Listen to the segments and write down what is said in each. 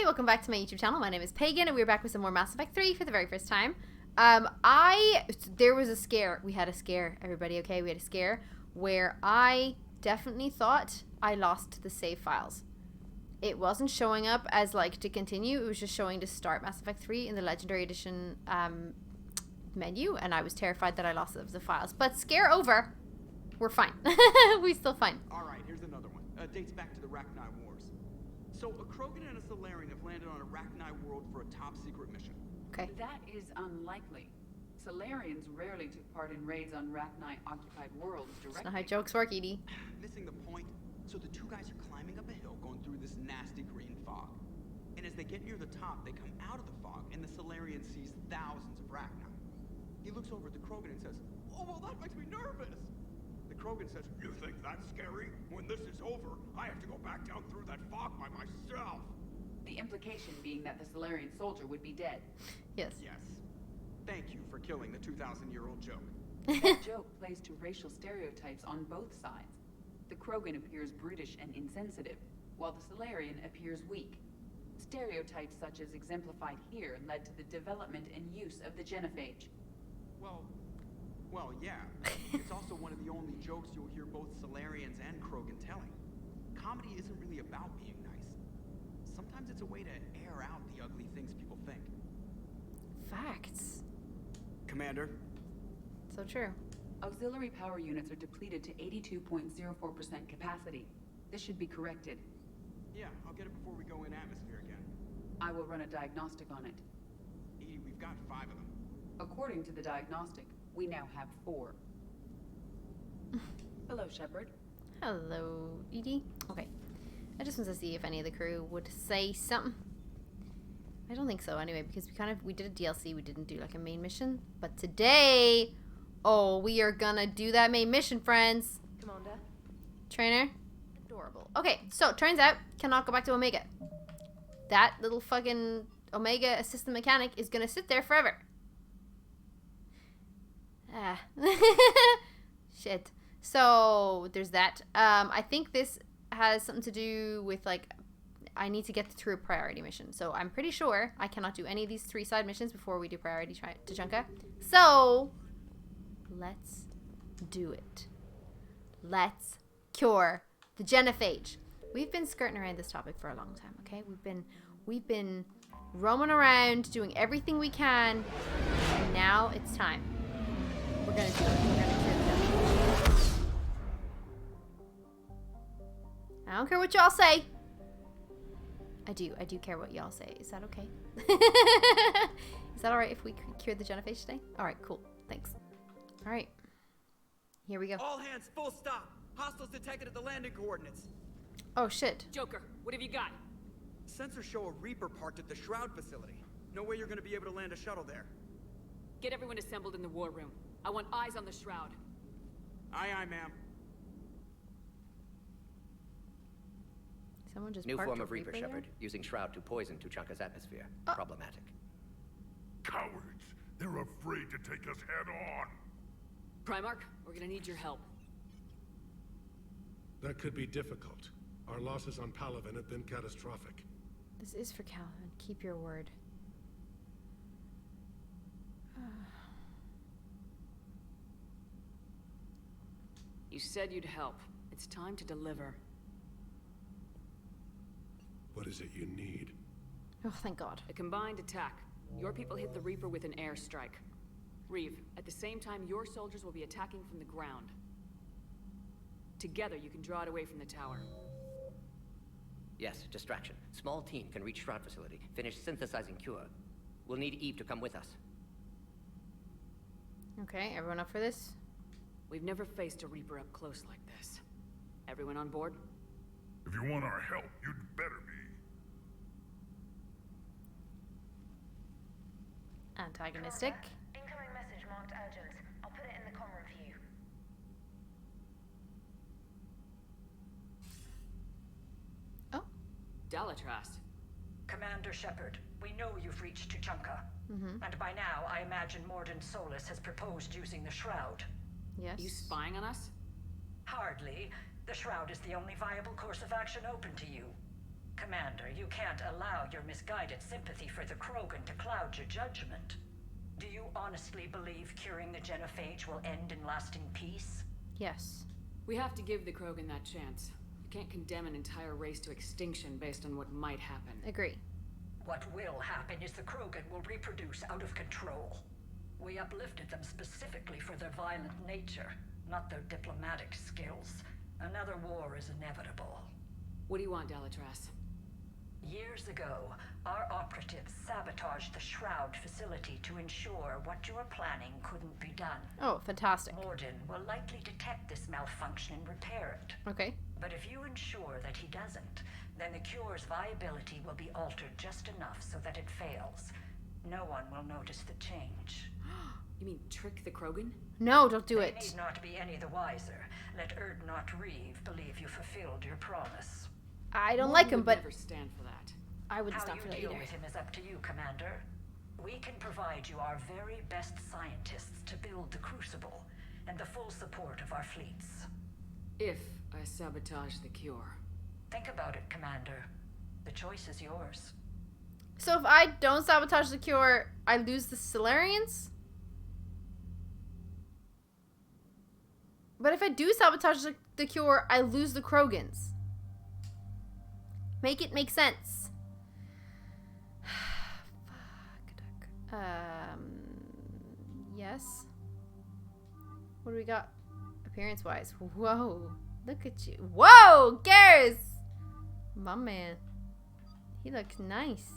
everybody, welcome back to my YouTube channel. My name is Pagan and we're back with some more Mass Effect 3 for the very first time. There was a scare. We had a scare, everybody, okay? We had a scare where I definitely thought I lost the save files. It wasn't showing up as like to continue, it was just showing to start Mass Effect 3 in the Legendary Edition menu, and I was terrified that I lost the files. But scare over. We're fine. We're still fine. Alright, here's another one. Dates back to the Rachni Wars. So, a Krogan and a Salarian have landed on a Rachni world for a top-secret mission. Okay. That is unlikely. Salarians rarely took part in raids on Rachni-occupied worlds directly. That's not how jokes work, Edie. Missing the point. So the two guys are climbing up a hill going through this nasty green fog. And as they get near the top, they come out of the fog, and the Salarian sees thousands of Rachni. He looks over at the Krogan and says, "Oh, well, that makes me nervous." The Krogan says, "You think that's scary? When this is over, I have to go back down through that fog by myself." The implication being that the Salarian soldier would be dead. Yes. Yes. Thank you for killing the 2,000-year-old joke. That joke plays to racial stereotypes on both sides. The Krogan appears brutish and insensitive, while the Salarian appears weak. Stereotypes such as exemplified here led to the development and use of the Genophage. Well, yeah. It's also one of the only jokes you'll hear both Salarians and Krogan telling. Comedy isn't really about being nice. Sometimes it's a way to air out the ugly things people think. Facts. Commander? So true. Auxiliary power units are depleted to 82.04% capacity. This should be corrected. Yeah, I'll get it before we go in atmosphere again. I will run a diagnostic on it. Edie, we've got 5 of them. According to the diagnostic, we now have 4. Hello, Shepard. Hello, Edie. Okay. I just want to see if any of the crew would say something. I don't think so anyway, because we did a DLC, we didn't do like a main mission. But today, oh, we are gonna do that main mission, friends. Commander. Trainer. Adorable. Okay, so turns out, cannot go back to Omega. That little fucking Omega assistant mechanic is gonna sit there forever. Ah. Shit. So there's that. I think this has something to do with like I need to get through a priority mission. So I'm pretty sure I cannot do any of these 3 side missions before we do priority to Chunka. So let's do it. Let's cure the Genophage. We've been skirting around this topic for a long time, okay? We've been roaming around doing everything we can, and now it's time. We're gonna do it. We're gonna cure the Genophage. I don't care what y'all say. I do care what y'all say. Is that okay? Is that alright if we cure the Genophage today? Alright, cool. Thanks. Alright. Here we go. All hands, full stop. Hostiles detected at the landing coordinates. Oh shit. Joker, what have you got? Sensors show a Reaper parked at the Shroud facility. No way you're gonna be able to land a shuttle there. Get everyone assembled in the war room. I want eyes on the Shroud. Aye, aye, ma'am. Someone just New parked form a of Reaper, there? Shepard, using Shroud to poison Tuchanka's atmosphere. Problematic. Cowards! They're afraid to take us head-on! Primarch, we're gonna need your help. That could be difficult. Our losses on Palaven have been catastrophic. This is for Calvin. Keep your word. You said you'd help. It's time to deliver. What is it you need? Oh, thank God. A combined attack. Your people hit the Reaper with an airstrike. Reeve, at the same time, your soldiers will be attacking from the ground. Together, you can draw it away from the tower. Yes, distraction. Small team can reach Shroud facility. Finish synthesizing cure. We'll need Eve to come with us. Okay, everyone up for this? We've never faced a Reaper up close like this. Everyone on board? If you want our help, you'd better be. Antagonistic. Incoming message marked urgent. I'll put it in the comm review. Oh. Dalatrast. Commander Shepard, we know you've reached Tuchanka. And by now, I imagine Mordin Solus has proposed using the Shroud. Yes. You spying on us? Hardly. The Shroud is the only viable course of action open to you. Commander, you can't allow your misguided sympathy for the Krogan to cloud your judgment. Do you honestly believe curing the Genophage will end in lasting peace? Yes. We have to give the Krogan that chance. You can't condemn an entire race to extinction based on what might happen. Agree. What will happen is the Krogan will reproduce out of control. We uplifted them specifically for their violent nature, not their diplomatic skills. Another war is inevitable. What do you want, Delatras? Years ago, our operatives sabotaged the Shroud facility to ensure what you were planning couldn't be done. Oh, fantastic. Morden will likely detect this malfunction and repair it. Okay. But if you ensure that he doesn't, then the cure's viability will be altered just enough so that it fails. No one will notice the change. You mean trick the Krogan? No, don't do They it. need not be any the wiser. Let Erdnot Reeve believe you fulfilled your promise. I don't Morgan like him, would but never stand for that. I wouldn't How stop you for that deal either. with him is up to you, Commander. We can provide you our very best scientists to build the Crucible, and the full support of our fleets. If I sabotage the cure. Think about it, Commander. The choice is yours. So if I don't sabotage the cure, I lose the Solarians? But if I do sabotage the cure, I lose the Krogans. Make it make sense. Fuck. Yes. What do we got? Appearance-wise. Whoa. Look at you. Whoa! Garrus! My man. He looks nice.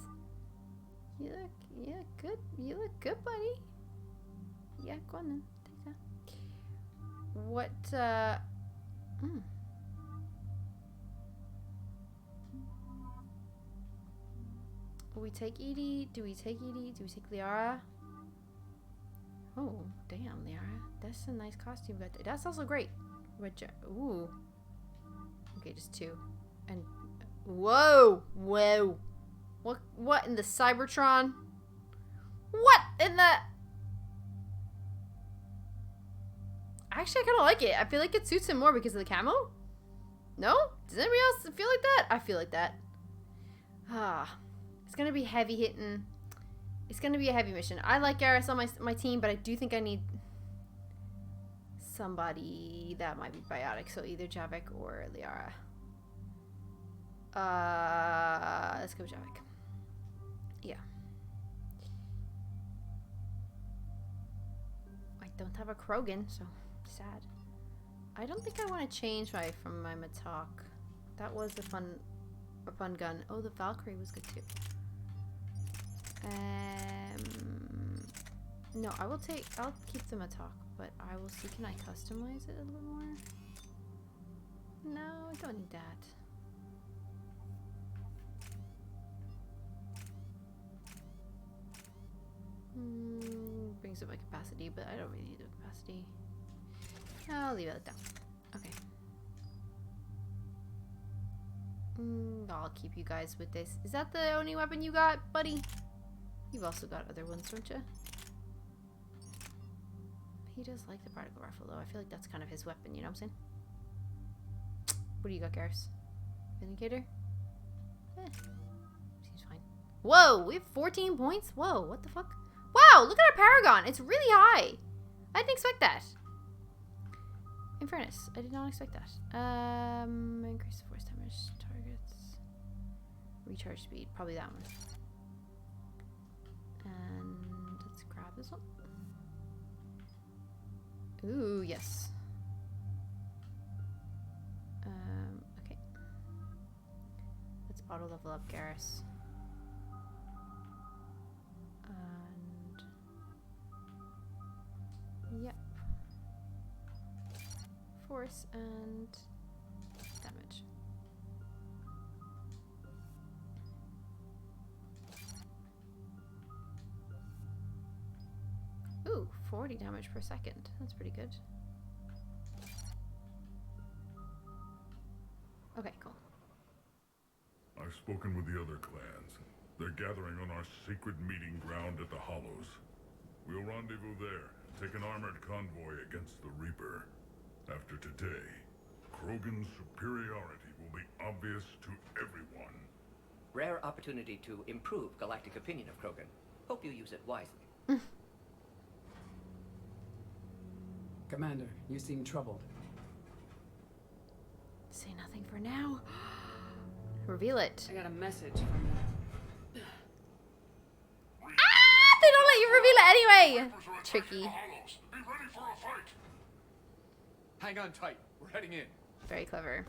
You look good. You look good, buddy. Yeah, go on then. Take that. What, Will we take Edie? Do we take Edie? Do we take Liara? Oh, damn, Liara. That's a nice costume. But that's also great. Ooh. Okay, just two. And whoa, whoa. What in the Cybertron? What in the? Actually, I kind of like it. I feel like it suits him more because of the camo. No? Does anybody else feel like that? I feel like that. It's gonna be heavy hitting. It's gonna be a heavy mission. I like Garrus on my team, but I do think I need somebody that might be biotic. So either Javik or Liara. Let's go Javik. Yeah. I don't have a Krogan, so sad. I don't think I want to change from my Matok. That was a fun gun. Oh, the Valkyrie was good too. No, I'll keep the Matok, but I will see, can I customize it a little more? No, I don't need that. Brings up my capacity, but I don't really need the capacity. I'll leave it like that. Okay. I'll keep you guys with this. Is that the only weapon you got, buddy? You've also got other ones, don't you? He does like the particle rifle, though. I feel like that's kind of his weapon, you know what I'm saying? What do you got, Garrus? Vindicator? Seems fine. Whoa, we have 14 points? Whoa, what the fuck? Wow, look at our Paragon. It's really high. I didn't expect that. In fairness, I did not expect that. Increase the force damage targets. Recharge speed, probably that one. And let's grab this one. Ooh, yes. Okay. Let's auto level up Garrus. Yep. Force and damage. Ooh, 40 damage per second. That's pretty good. Okay, cool. I've spoken with the other clans. They're gathering on our secret meeting ground at the Hollows. We'll rendezvous there and take an armored convoy against the Reaper. After today, Krogan's superiority will be obvious to everyone. Rare opportunity to improve galactic opinion of Krogan. Hope you use it wisely. Commander, you seem troubled. Say nothing for now. Reveal it. I got a message from the... Ah! They don't let you reveal it anyway! Tricky. Be ready for a fight. Hang on tight. We're heading in. Very clever.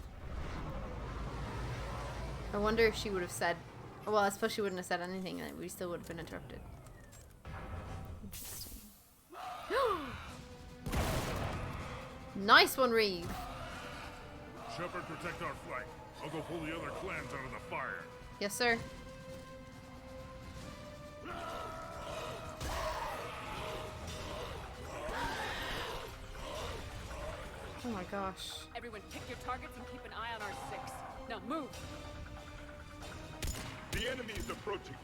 I wonder if she would have said... Well, I suppose she wouldn't have said anything and we still would have been interrupted. Interesting. Nice one, Reeve. Shepard, protect our flank. I'll go pull the other clans out of the fire. Yes, sir. Oh my gosh. Everyone pick your targets and keep an eye on our 6. Now move! The enemy is approaching.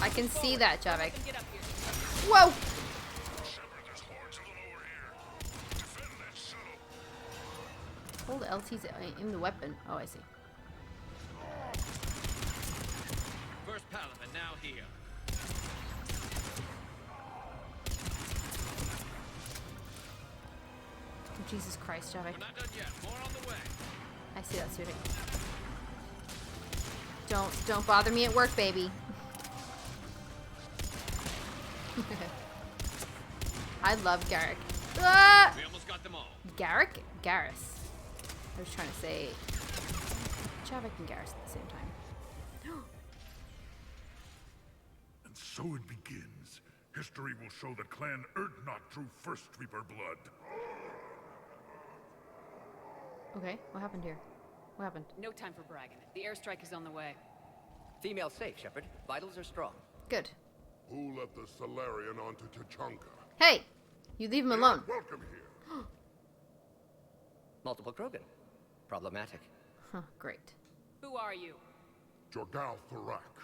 I can see that, Javik. Get up here. Whoa! Shepard, there's hordes of them over here. Defend that shuttle. Hold LT's in the weapon. Oh, I see. First Paladin now here. Oh, Jesus Christ, Javik. We're not done yet. More on the way. I see that suiting. Don't bother me at work, baby. I love Garrick. Ah! We almost got them all. Garrick? Garrus. I was trying to say Javik and Garrus at the same time. And so it begins. History will show that Clan Erdnot drew first Reaper blood. Okay, what happened here? What happened? No time for bragging. The airstrike is on the way. Female safe, Shepard. Vitals are strong. Good. Who let the Solarian onto Tachanka? Hey! You leave him alone. Welcome here. Multiple Krogan. Problematic. Huh, great. Who are you? Jorgal Thorak.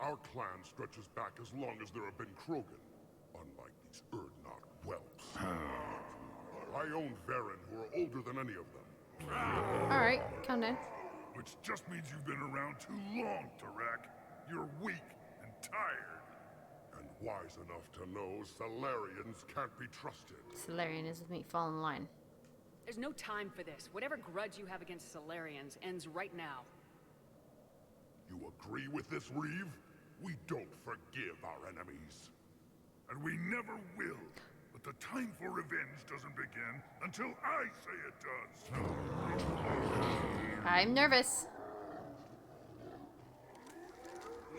Our clan stretches back as long as there have been Krogan. Unlike these Erdnot Welps. I own Varen, who are older than any of them. Alright, calm down. Which just means you've been around too long, Thorak. You're weak and tired. And wise enough to know Solarians can't be trusted. Solarian is with me. Fall in line. There's no time for this. Whatever grudge you have against Solarians ends right now. You agree with this, Reeve? We don't forgive our enemies. And we never will. But the time for revenge doesn't begin until I say it does. I'm nervous.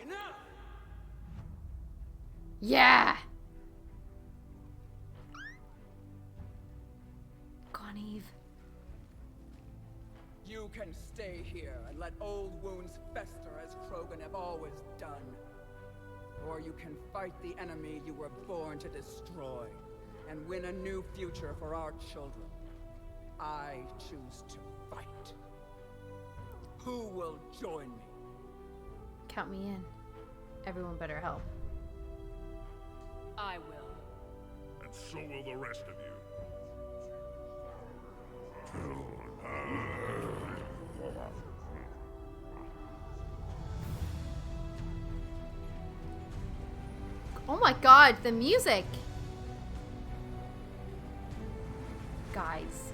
Enough! Yeah! Go on, Eve. You can stay here and let old wounds fester as Krogan have always done. Or you can fight the enemy you were born to destroy and win a new future for our children. I choose to fight. Who will join me? Count me in. Everyone better help. I will. And so will the rest of you. Oh my god, the music! Guys.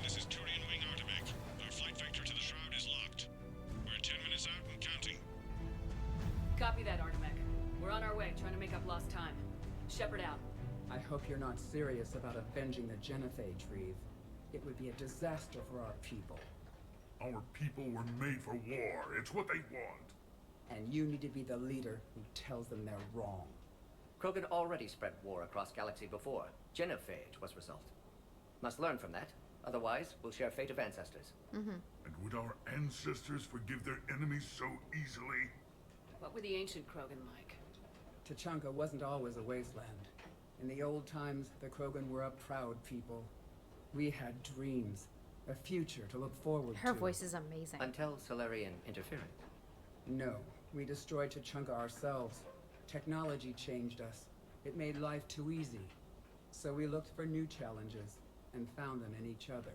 This is Turian Wing Artivac. Our flight vector to the Shroud is locked. We're 10 minutes out and counting. Copy that, Artemec. We're on our way, trying to make up lost time. Shepard out. I hope you're not serious about avenging the Genophage, Reeve. It would be a disaster for our people. Our people were made for war. It's what they want. And you need to be the leader who tells them they're wrong. Krogan already spread war across galaxy before. Genophage was result. Must learn from that. Otherwise, we'll share fate of ancestors. Mm-hmm. And would our ancestors forgive their enemies so easily? What were the ancient Krogan like? Tachanka wasn't always a wasteland. In the old times, the Krogan were a proud people. We had dreams, a future to look forward to. Her voice is amazing. Until Solarian interference. No, we destroyed Tachanka ourselves. Technology changed us. It made life too easy. So we looked for new challenges, and found them in each other.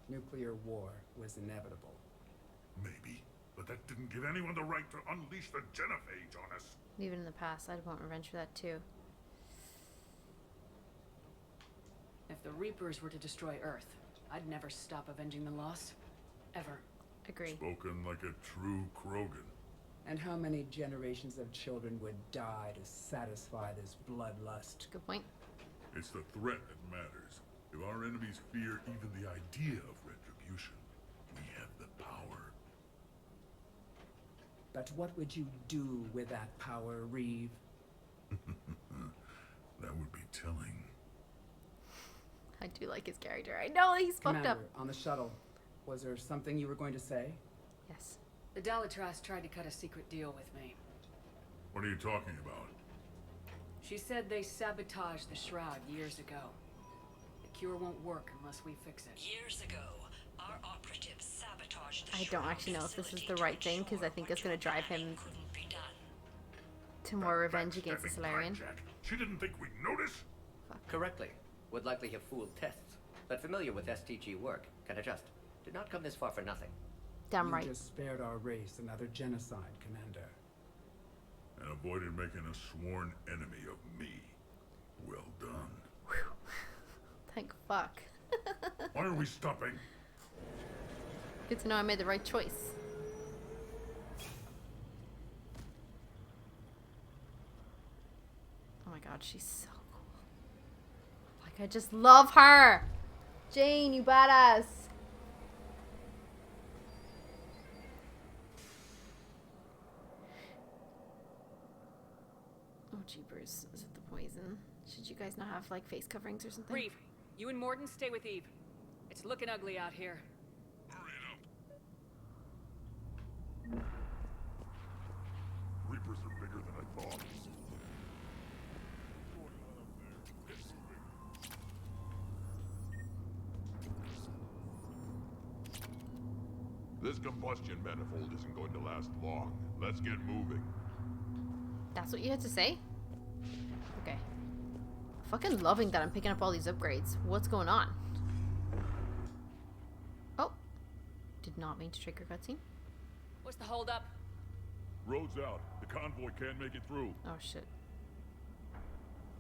Nuclear war was inevitable. Maybe, but that didn't give anyone the right to unleash the Genophage on us. Even in the past, I'd want revenge for that too. If the Reapers were to destroy Earth, I'd never stop avenging the loss. Ever. Agree. Spoken like a true Krogan. And how many generations of children would die to satisfy this bloodlust? Good point. It's the threat that matters. If our enemies fear even the idea of retribution, we have the power. But what would you do with that power, Reeve? That would be telling. I do like his character. I know he's fucked up. Commander, on the shuttle, was there something you were going to say? Yes. The Dalitras tried to cut a secret deal with me. What are you talking about? She said they sabotaged the Shroud years ago. The cure won't work unless we fix it. Years ago, our operatives sabotaged the I don't actually know if this is the right thing, because I think it's going to drive him to more revenge against the Solarian. She didn't think we'd notice? Fuck. Correctly. Would likely have fooled tests, but familiar with STG work, can adjust. Did not come this far for nothing. Damn right. You just spared our race another genocide, Commander. And avoided making a sworn enemy of me. Well done. Whew. Thank fuck. Why are we stopping? Good to know I made the right choice. Oh my god, she's so cool. Like, I just love her. Jane, you badass. Oh, jeepers. Is it the poison? Should you guys not have, like, face coverings or something? Reeve, you and Morton stay with Eve. It's looking ugly out here. Hurry it up. Reapers are bigger than I thought. This combustion manifold isn't going to last long. Let's get moving. That's what you had to say? Okay. Fucking loving that I'm picking up all these upgrades. What's going on? Oh. Did not mean to trigger cutscene. What's the holdup? Road's out. The convoy can't make it through. Oh shit.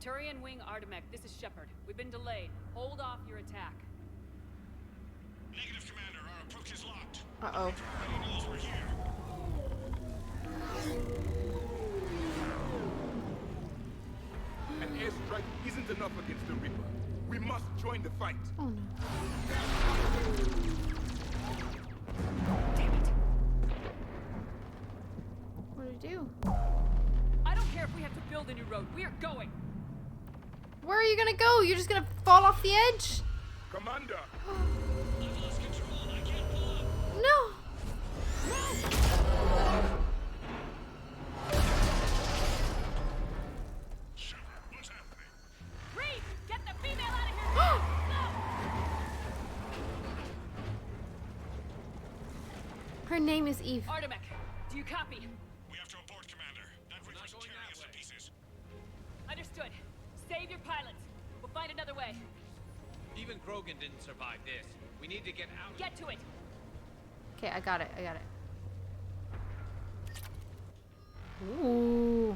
Turian Wing Artemek, this is Shepard. We've been delayed. Hold off your attack. Negative, Commander. Our approach is locked. Uh-oh. Everybody knows we're here. An airstrike isn't enough against the Reaper. We must join the fight. Oh no. Damn it. What do I do? I don't care if we have to build a new road. We are going. Where are you gonna go? You're just gonna fall off the edge? Commander! I've lost control. I can't pull up. No. Shepard, what's happening? Reeve, get the female out of here. Her name is Eve. Artemek, do you copy? We have to abort, Commander. That Reaper's tearing us to pieces. Understood. Save your pilots. We'll find another way. Even Krogan didn't survive this. We need to get out. Get to it. Okay, I got it. Ooh.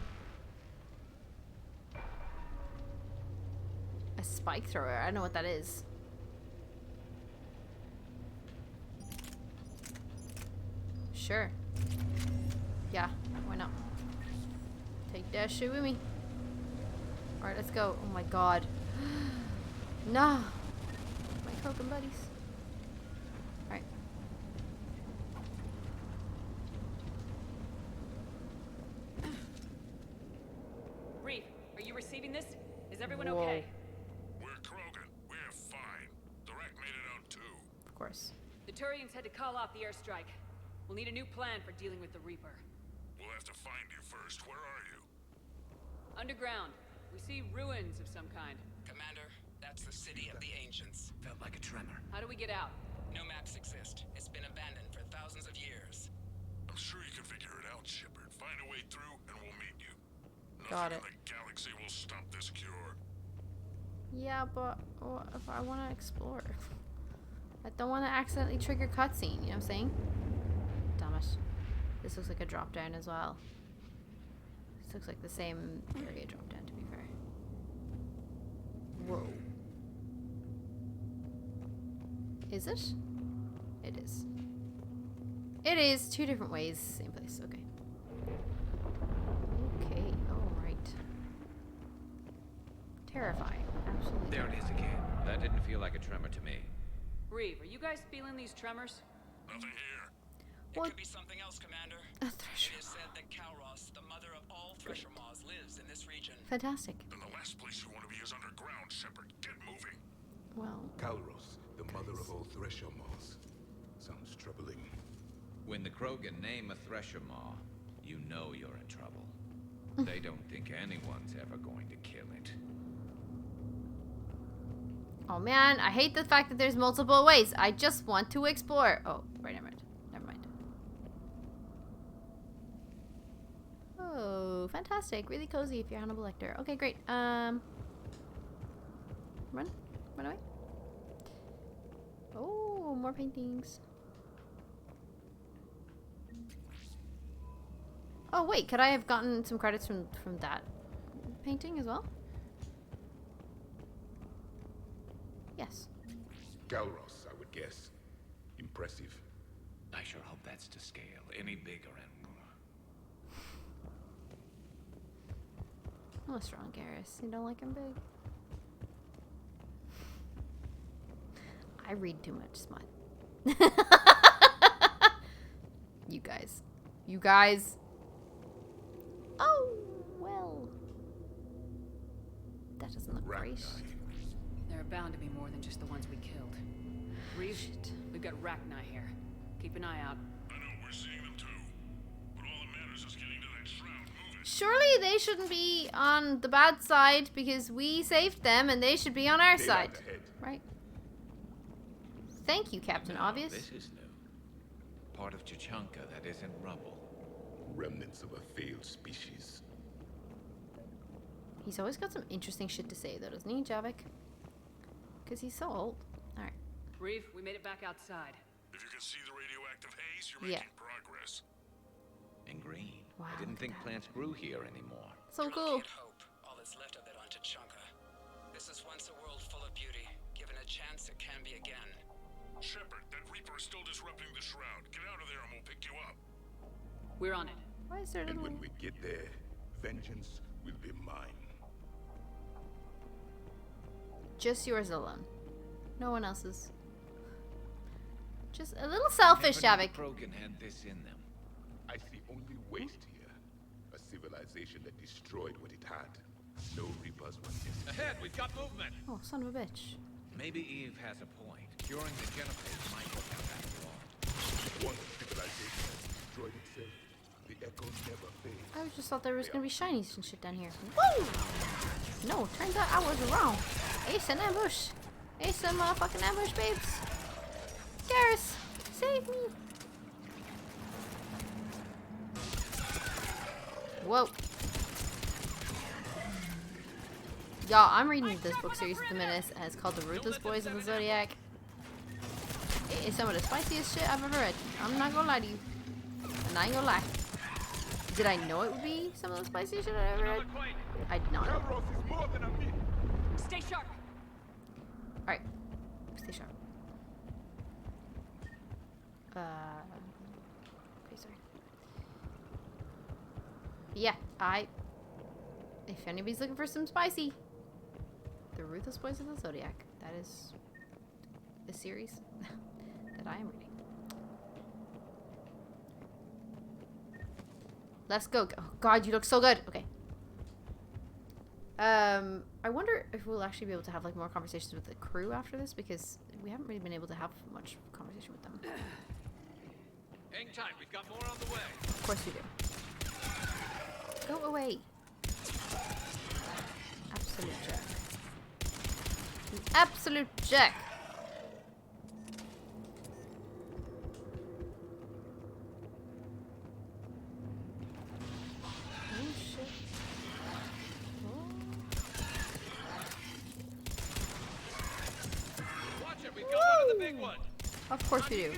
A spike thrower. I don't know what that is. Sure. Yeah, why not? Take that shit with me. Alright, let's go. Oh my god. Nah. My Krogan buddies. Alright. Reeve, are you receiving this? Is everyone Whoa. okay? We're Krogan. We're fine. Direct made it out too. Of course. The Turians had to call off the airstrike. We'll need a new plan for dealing with the Reaper. We'll have to find you first. Where are you? Underground. We see ruins of some kind. Commander, that's the city of the ancients. Felt like a tremor. How do we get out? No maps exist. It's been abandoned for thousands of years. I'm sure you can figure it out, Shepard. Find a way through, and we'll meet you. Got Nothing it. in the galaxy will stop this cure. Yeah, but what if I want to explore? I don't want to accidentally trigger cutscene, you know what I'm saying? Damn it. This looks like a drop down as well. This looks like the same area drop down, to be fair. Whoa. Is it? It is. It is. 2 different ways, same place. Okay. Okay, alright. Terrifying. Absolutely. There it is again. That didn't feel like a tremor to me. Reeve, are you guys feeling these tremors? Nothing here. It could be something else, Commander. A thresher. It is said that Kalros, the mother of all thresher maws, lives in this region. Fantastic. Then the last place you want to be is underground, Shepard. Get moving. Well. Kalros, the mother of all thresher maws. Sounds troubling. When the Krogan name a thresher maw, you know you're in trouble. They don't think anyone's ever going to kill it. Oh man, I hate the fact that there's multiple ways. I just want to explore. Oh, right, never mind. Never mind. Oh, fantastic. Really cozy if you're Hannibal Lecter. Okay, great. Run. Run away. Oh, more paintings. Oh wait, could I have gotten some credits from that painting as well? Yes. Galros, I would guess. Impressive. I sure hope that's to scale. Any bigger and I'm a strong Garrus. You don't like him big? I read too much smut. You guys. You guys. Oh, well. That doesn't look great. There are bound to be more than just the ones we killed. Reeve, we've got Rachni here. Keep an eye out. I know, we're seeing them too. But all that matters is getting to that shroud. Move it. Surely they shouldn't be on the bad side because we saved them and they should be on our side. Right? Thank you, Captain Obvious. This is new. Part of Chichanka that isn't rubble. Remnants of a failed species. He's always got some interesting shit to say though, doesn't he, Javik? Because he's so old. Alright. Reeve, we made it back outside. If you can see the radioactive haze, you're making progress. And green. Wow, I didn't think plants grew here anymore. So cool. Hope. All that's left of it on Chichanka. This is once a world full of beauty. Given a chance, it can be again. Shepard, that Reaper is still disrupting the shroud. Get out of there and we'll pick you up. We're on it. Why is there a And little... when we get there, vengeance will be mine. Just yours alone. No one else's. Just a little selfish, Javik. Krogan had this in them. I see only waste here. A civilization that destroyed what it had. No Reapers were necessary. Ahead, we've got movement. Oh, son of a bitch. Maybe Eve has a point. Curing the Genophage might work out after all. Once civilization has destroyed itself, the echo never fades. I just thought there was gonna be shinies and shit down here. Woo! No, turns out I was wrong. Ace an ambush. Ace a motherfucking ambush, babes. Garrus, save me. Whoa. Y'all, I'm reading this book series at the minute, and it's called The Ruthless Boys of the Zodiac. It is some of the spiciest shit I've ever read. I'm not gonna lie to you. And I ain't gonna lie. Did I know it would be some of the spiciest shit I ever read? I did not know. Stay sharp. Alright. Stay sharp. Okay, sorry. Yeah, if anybody's looking for some spicy, The Ruthless Boys of the Zodiac. That is the series that I am reading. Let's go. Oh god, you look so good. Okay. I wonder if we'll actually be able to have like more conversations with the crew after this, because we haven't really been able to have much conversation with them. Hang tight, we've got more on the way. Of course we do. Go away. Absolute jerk. You absolute jerk. Oh shit. Watch it, we've got one of the big ones. Of course we do.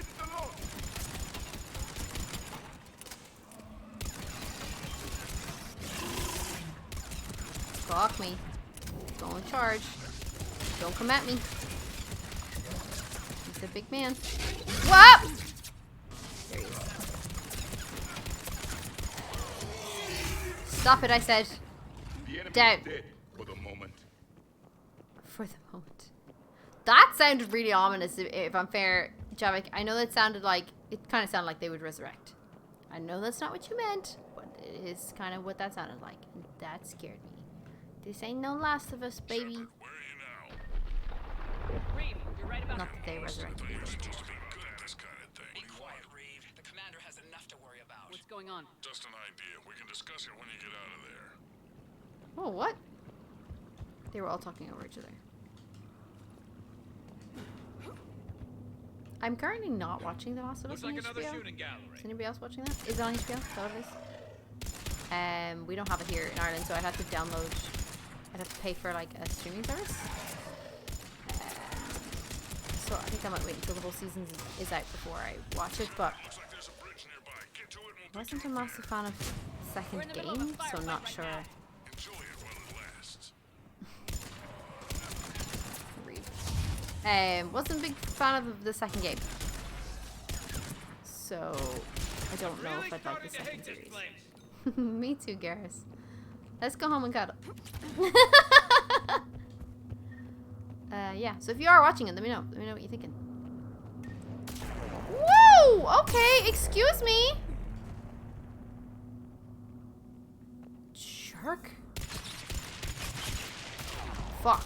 Fuck me. Go in charge. Don't come at me. He's a big man. What? There he is. Stop it, I said. Down. For the moment. For the moment. That sounded really ominous, if I'm fair, Javik. I know that sounded like, it kind of sounded like they would resurrect. I know that's not what you meant, but it is kind of what that sounded like. And that scared me. This ain't no Last of Us, baby. Shepard, where are you now? Reeve, you're right about Not that they resurrected You're me. supposed to be good at this kind of thing. Be quiet, Reeve. The commander has enough to worry about. What's going on? Just an idea. We can discuss it when you get out of there. Oh, what? They were all talking over each other. I'm currently not watching The Last of Us on HBO. Is anybody else watching that? Is it on HBO? Is that what it is? We don't have it here in Ireland, so I'd have to download. I'd have to pay for like a streaming service. So I think I might wait until the whole season is out before I watch it. But I wasn't a massive fan of the second game, so I'm not sure. Enjoy it while it lasts. Wasn't a big fan of the second game, so I don't know if I'd like the second series. Me too, Garrus. Let's go home and cuddle. Yeah. So if you are watching it, let me know. Let me know what you're thinking. Whoa! Okay, excuse me. Jerk. Fuck.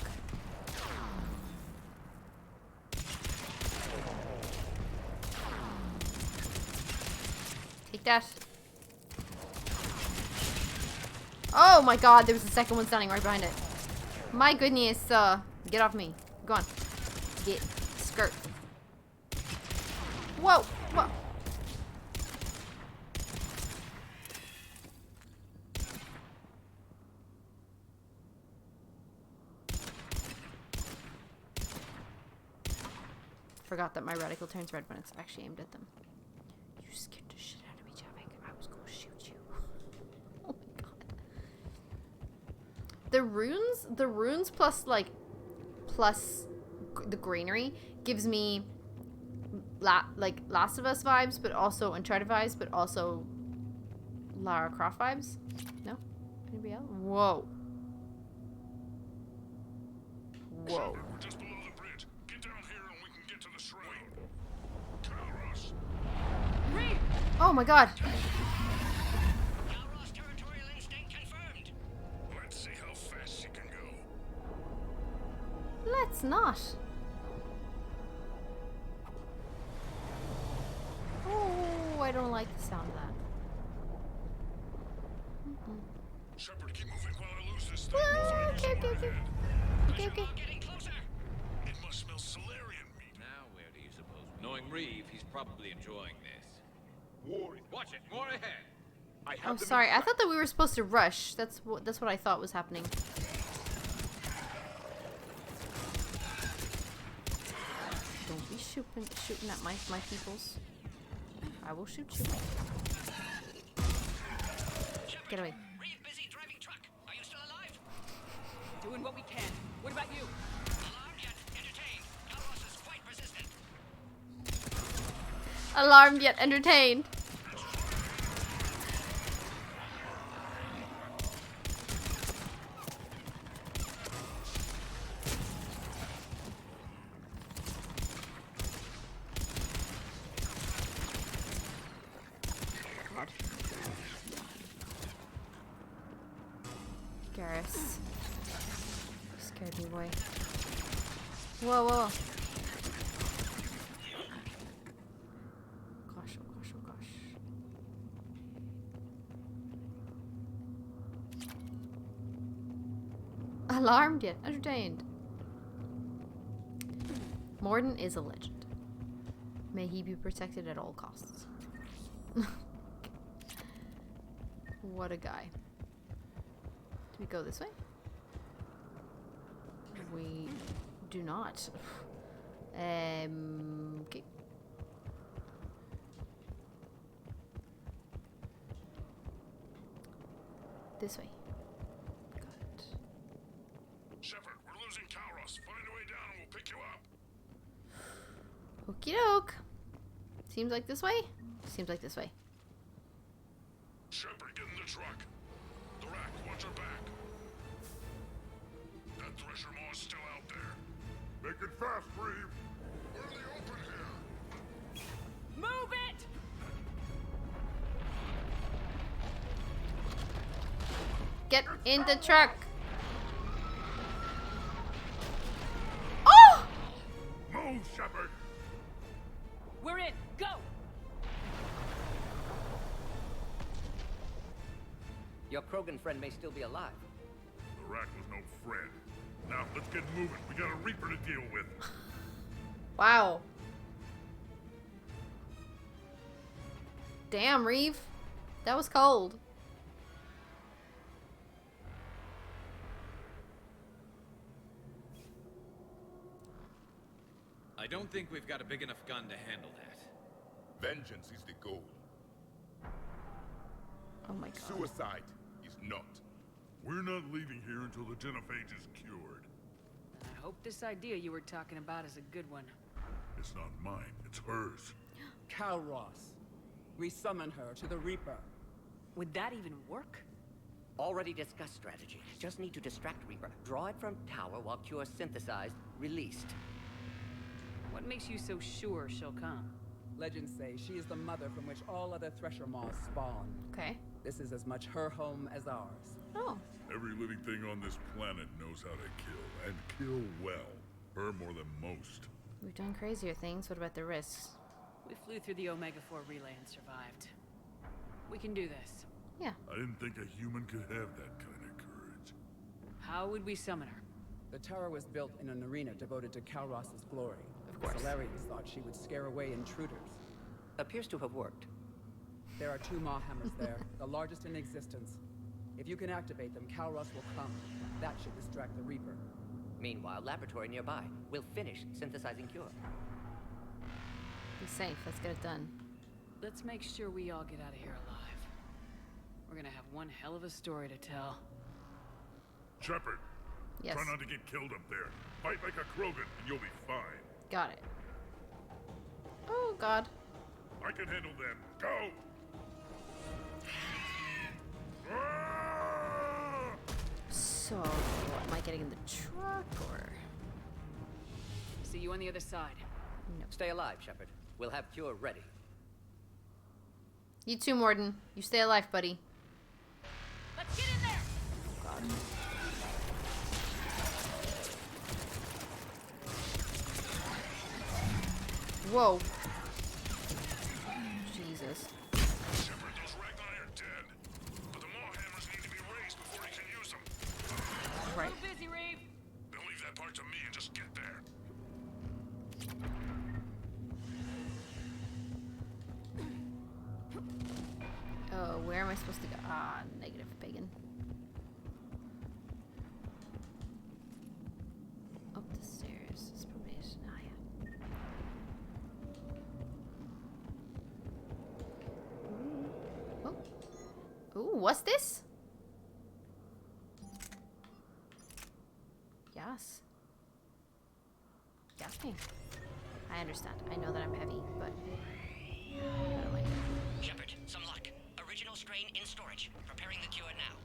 Take that. Oh my god, there was a second one standing right behind it. My goodness, get off me. Go on. Get skirt. Whoa, whoa. Forgot that my reticle turns red when it's actually aimed at them. You scared the shit out of me, Javik. I was gonna shoot you. Oh my god. The runes plus like the greenery gives me like Last of Us vibes, but also Uncharted vibes, but also Lara Croft vibes. No? Anybody else? Whoa. Whoa. We're just below the bridge. Get down here and we can get to the shrine. Oh my god. Territorial instinct confirmed. Let's see how fast she can go. Let's not. Oh, I don't like the sound of that. Shepard, keep moving while I lose this thing. Okay. It must smell Solarian meat. Now where do you suppose? Knowing Reeve, he's probably enjoying this. Watch it, more ahead. Oh, sorry. I thought that we were supposed to rush. That's what I thought was happening. Don't be shooting at my peoples. I will shoot you. Get away. Reeve busy driving truck. Are you still alive? Doing what we can. What about you? Alarmed yet entertained. Galros is quite resistant. Alarmed yet entertained. Garrus. You scared me, boy. Whoa. Gosh, oh gosh. Alarmed yet entertained. Morden is a legend. May he be protected at all costs. What a guy. Do we go this way? We do not. Okay. This way. Shepard, we're losing Kalros. Find a way down and we'll pick you up. Okie doke. Seems like this way? Seems like this way. Shepard, get in the truck. The rack, watch her back. That thresher maw's still out there. Make it fast, Reeve. We're in the open here. Move it! Get in the truck. Oh! Move, Shepard. We're in. Go! Your Krogan friend may still be alive. The rack was no friend. Now, let's get moving. We got a Reaper to deal with. Wow. Damn, Reeve. That was cold. I don't think we've got a big enough gun to handle that. Vengeance is the goal. Oh my god. Suicide is not. We're not leaving here until the Genophage is cured. I hope this idea you were talking about is a good one. It's not mine, it's hers. Kalros. We summon her to the Reaper. Would that even work? Already discussed strategy. Just need to distract Reaper. Draw it from tower while Cure synthesized, released. What makes you so sure she'll come? Legends say she is the mother from which all other Thresher Maws spawn. Okay. This is as much her home as ours. Oh. Every living thing on this planet knows how to kill, and kill well. Her more than most. We've done crazier things. What about the risks? We flew through the Omega-4 relay and survived. We can do this. Yeah. I didn't think a human could have that kind of courage. How would we summon her? The tower was built in an arena devoted to Kalros' glory. Of course. Solarians thought she would scare away intruders. Appears to have worked. There are 2 Maw hammers there, the largest in existence. If you can activate them, Kalros will come. That should distract the Reaper. Meanwhile, laboratory nearby. We'll finish synthesizing Cure. Be safe. Let's get it done. Let's make sure we all get out of here alive. We're gonna have one hell of a story to tell. Shepard. Yes. Try not to get killed up there. Fight like a Krogan and you'll be fine. Got it. Oh god. I can handle them. Go! So, am I getting in the truck or? See you on the other side. No. Stay alive, Shepard. We'll have Cure ready. You too, Morden. You stay alive, buddy. Let's get in there! Oh god. Whoa. Jesus. Shepard, those Ragni are dead. But the Maw hammers need to be raised before he can use them. Right. So busy, Reeve. Then leave that part to me and just get there. Oh, where am I supposed to go? Ah, negative, Pagan. Up the stairs. It's probation. Ah, yeah. Oh. Ooh, what's this? Yes. Gasping. I understand. I know that I'm heavy, but I don't like it. Shepard, some luck. Original strain in storage. Preparing the cure now.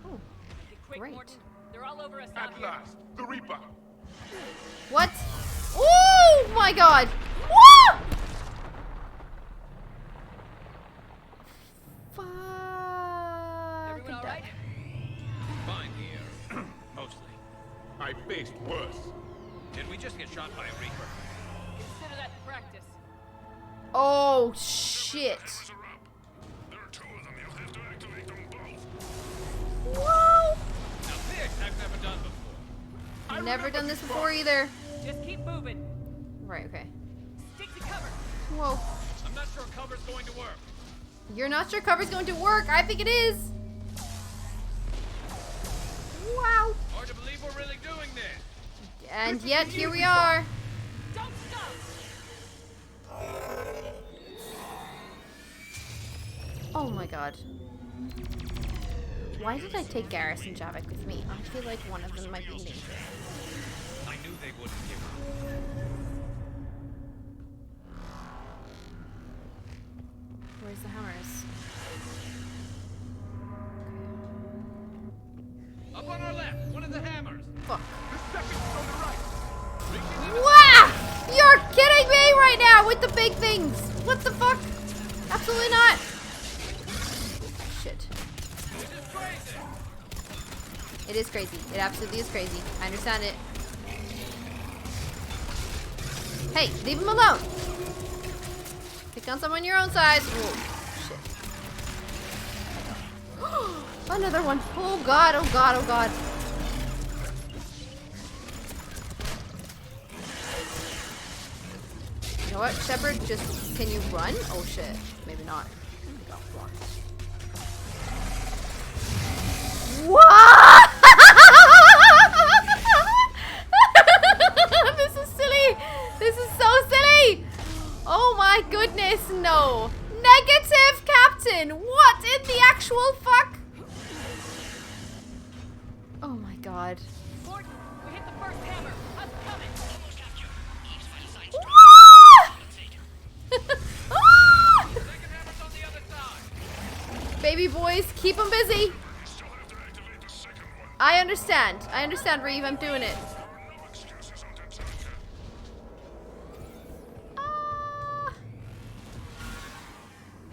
Oh, Get quick, great. Morton. They're all over us out At here. last, the Reaper. What? Oh my god! Woo! Fuck. Everyone all right? Fine here. Mostly. I faced worse. Did we just get shot by a Reaper? Consider that practice. Oh shit! Hammers are up. There are 2 of them. You'll have to activate them both. Whoa! Now this I've never done before. Never done this before either. Just keep moving. Right, okay. Stick to cover. Whoa. I'm not sure cover's going to work. You're not sure cover's going to work? I think it is. Wow. Hard to believe we're really doing this. And yet, here we are. Don't stop. Oh my god. Why did I take Garrus and Javik with me? I feel like one of them might be in danger. I knew they wouldn't give up. Where's the hammers? Up on our left, one of the hammers. Fuck. The second's on the right. Wow! You're kidding me right now with the big things! What the fuck? Absolutely not! Shit. It is crazy. It absolutely is crazy. I understand it. Hey, leave him alone! Pick on someone your own size. Whoa, shit. Another one. Oh god, oh god, oh god. You know what, Shepard? Just, can you run? Oh shit. Maybe not. What? This is silly. This is so silly. Oh my goodness, no. Negative, Captain. What in the actual fuck? Oh my god. Gordon, we hit the first hammer. I'm coming. Baby boys, keep them busy. I understand. I understand, Reeve. I'm doing it.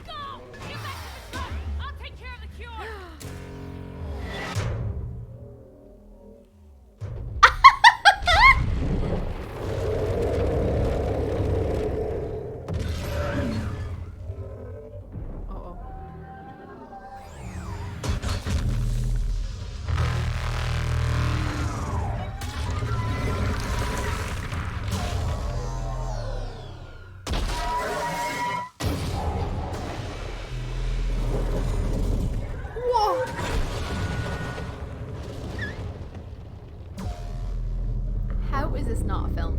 Go! Get back to the truck. I'll take care of the cure. How is this not a film?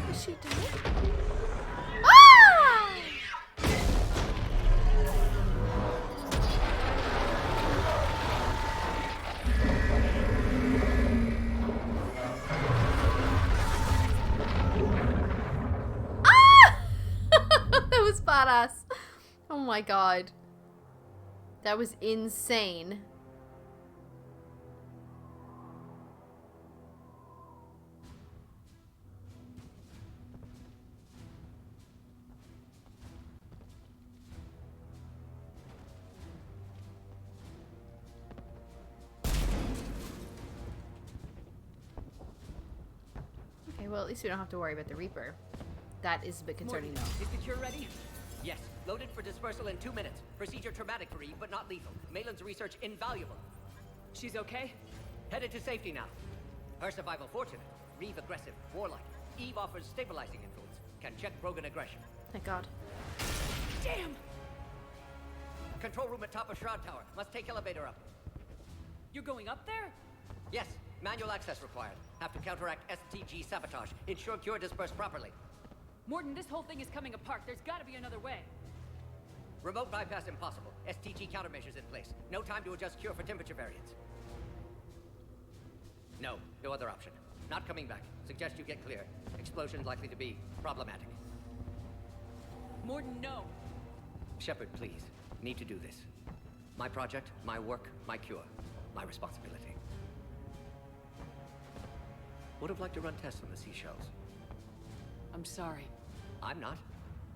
Is she dead? Ah! That was badass. Oh my god. That was insane. Okay, well, at least we don't have to worry about the Reaper. That is a bit concerning, though. Is the cure ready? Yes. Loaded for dispersal in 2 minutes. Procedure traumatic for Eve, but not lethal. Malin's research invaluable. She's okay? Headed to safety now. Her survival fortunate. Reeve aggressive, warlike. Eve offers stabilizing influence. Can check Rogan aggression. Thank God. Damn! Control room at top of Shroud Tower. Must take elevator up. You're going up there? Yes. Manual access required. Have to counteract STG sabotage. Ensure cure dispersed properly. Morton, this whole thing is coming apart. There's gotta be another way. Remote bypass impossible. STG countermeasures in place. No time to adjust cure for temperature variance. No other option. Not coming back. Suggest you get clear. Explosion likely to be problematic. Morton, no. Shepard, please. Need to do this. My project, my work, my cure. My responsibility. Would have liked to run tests on the seashells. I'm sorry. I'm not.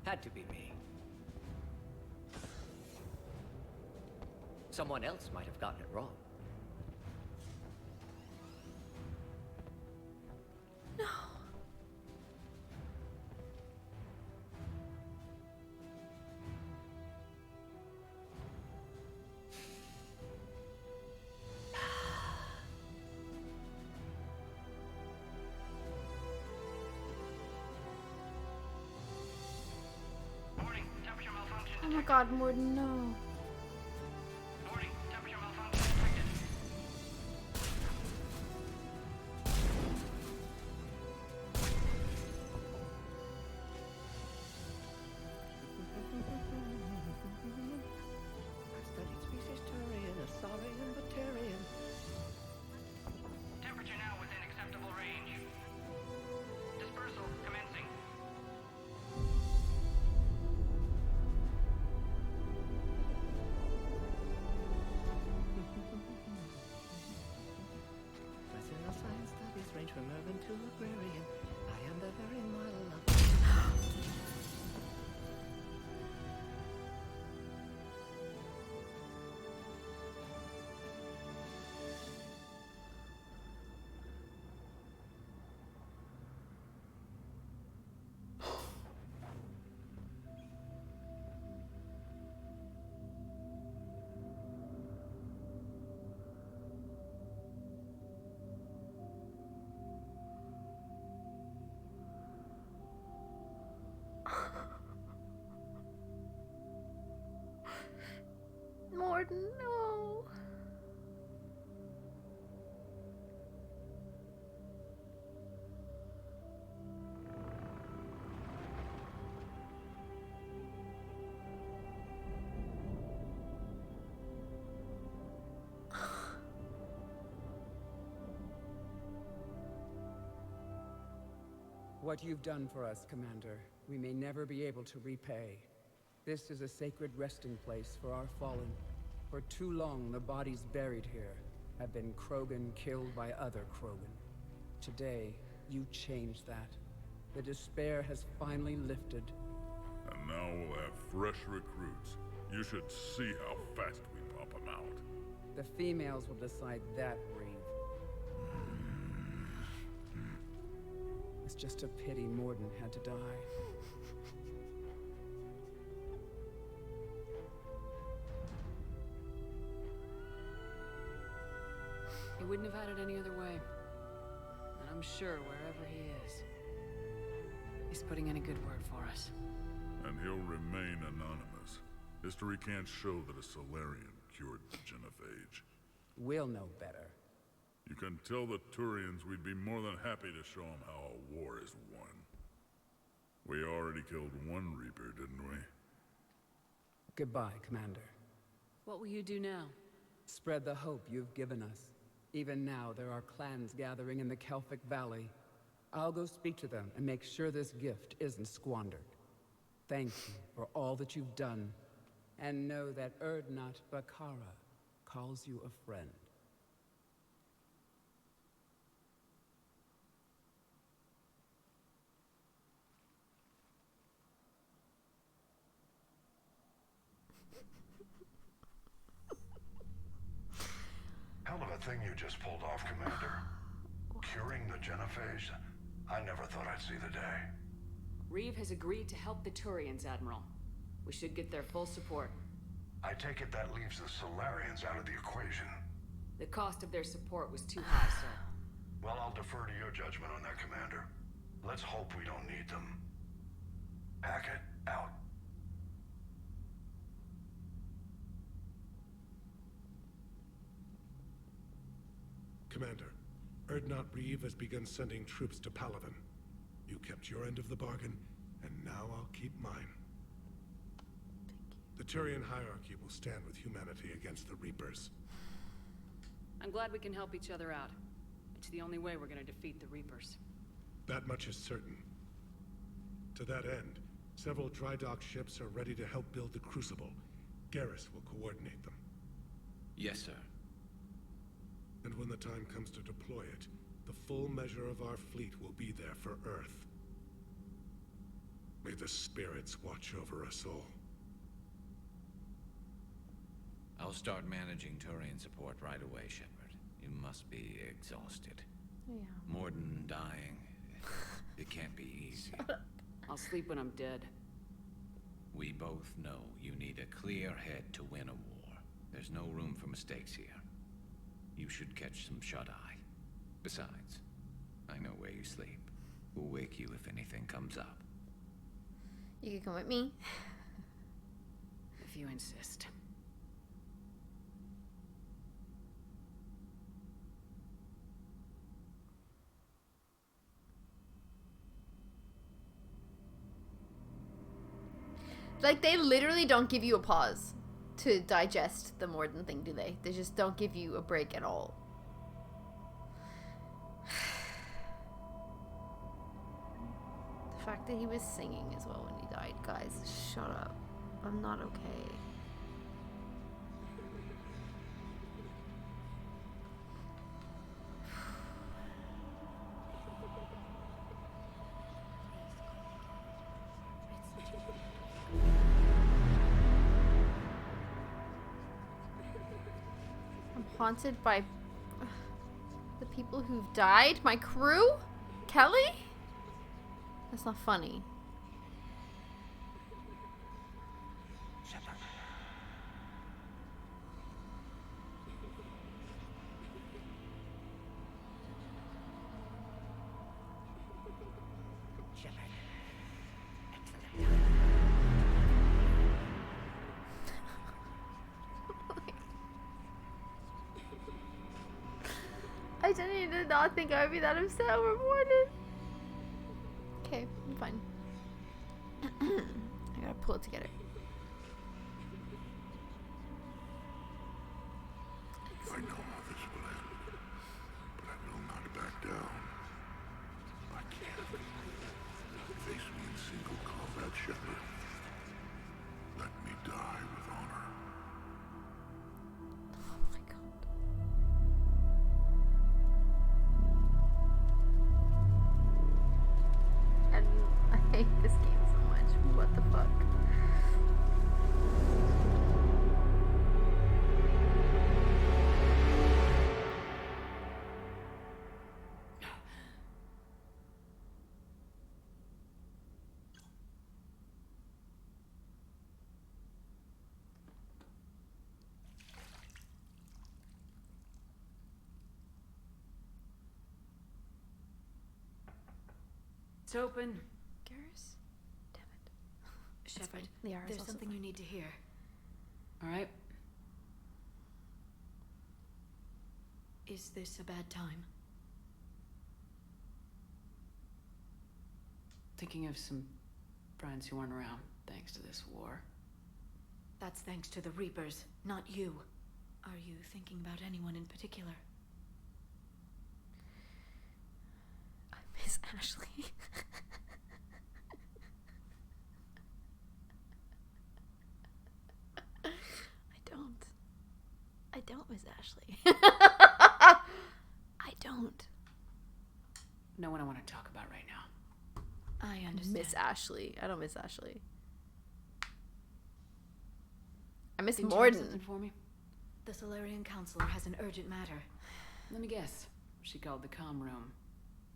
Had to be me. Someone else might have gotten it wrong. No. Oh my god, Morden, no. Warning, temperature malfunction detected. I've studied species Turian, Asaurian, Batarian. Temperature now within acceptable range. Dispersal commencing. Personal science studies range from urban to agrarian. I am the very model of... Morden, no. What you've done for us, Commander, we may never be able to repay. This is a sacred resting place for our fallen. For too long, the bodies buried here have been Krogan killed by other Krogan. Today, you change that. The despair has finally lifted. And now we'll have fresh recruits. You should see how fast we pop them out. The females will decide that, Reeve. It's just a pity Morden had to die. He wouldn't have had it any other way. And I'm sure wherever he is, he's putting in a good word for us. And he'll remain anonymous. History can't show that a Solarian cured the Genophage. We'll know better. You can tell the Turians we'd be more than happy to show them how a war is won. We already killed one Reaper, didn't we? Goodbye, Commander. What will you do now? Spread the hope you've given us. Even now, there are clans gathering in the Kelphic Valley. I'll go speak to them and make sure this gift isn't squandered. Thank you for all that you've done. And know that Erdnot Bakara calls you a friend. Hell of a thing you just pulled off, Commander. Curing the Genophage? I never thought I'd see the day. Reeve has agreed to help the Turians, Admiral. We should get their full support. I take it that leaves the Solarians out of the equation. The cost of their support was too high, sir. Well, I'll defer to your judgment on that, Commander. Let's hope we don't need them. Hackett, out. Commander, Erdnot Reeve has begun sending troops to Palaven. You kept your end of the bargain, and now I'll keep mine. The Turian hierarchy will stand with humanity against the Reapers. I'm glad we can help each other out. It's the only way we're gonna defeat the Reapers. That much is certain. To that end, several dry dock ships are ready to help build the Crucible. Garrus will coordinate them. Yes, sir. And when the time comes to deploy it, the full measure of our fleet will be there for Earth. May the spirits watch over us all. I'll start managing Turian support right away, Shepard. You must be exhausted. Yeah. Morden dying. It can't be easy. I'll sleep when I'm dead. We both know you need a clear head to win a war. There's no room for mistakes here. You should catch some shut-eye. Besides, I know where you sleep. We'll wake you if anything comes up. You can come with me. if you insist. Like, they literally don't give you a pause to digest the Morden thing, do they? They just don't give you a break at all. The fact that he was singing as well when he died. Guys, shut up. I'm not okay. I'm haunted by the people who've died. My crew? Kelly? That's not funny. I did not think I would be that upset over Morden. Okay, I'm fine. I gotta pull it together. I know how this will end, but I will not back down. I can't. Face me in single combat, Shepard. Let me die with honor. Oh my god. And I hate this game so much. What the fuck? It's open. Garrus? Damn it. Shepard, Liara's there's also something fine. you need to hear. All right? Is this a bad time? Thinking of some friends who aren't around thanks to this war. That's thanks to the Reapers, not you. Are you thinking about anyone in particular? I miss Ashley. I don't miss Ashley. I don't. No one I want to talk about right now. I understand. Miss Ashley. I don't miss Ashley. I miss Didn't you have Morden. something for me? The Solarian Councilor has an urgent matter. Let me guess. She called the comm room.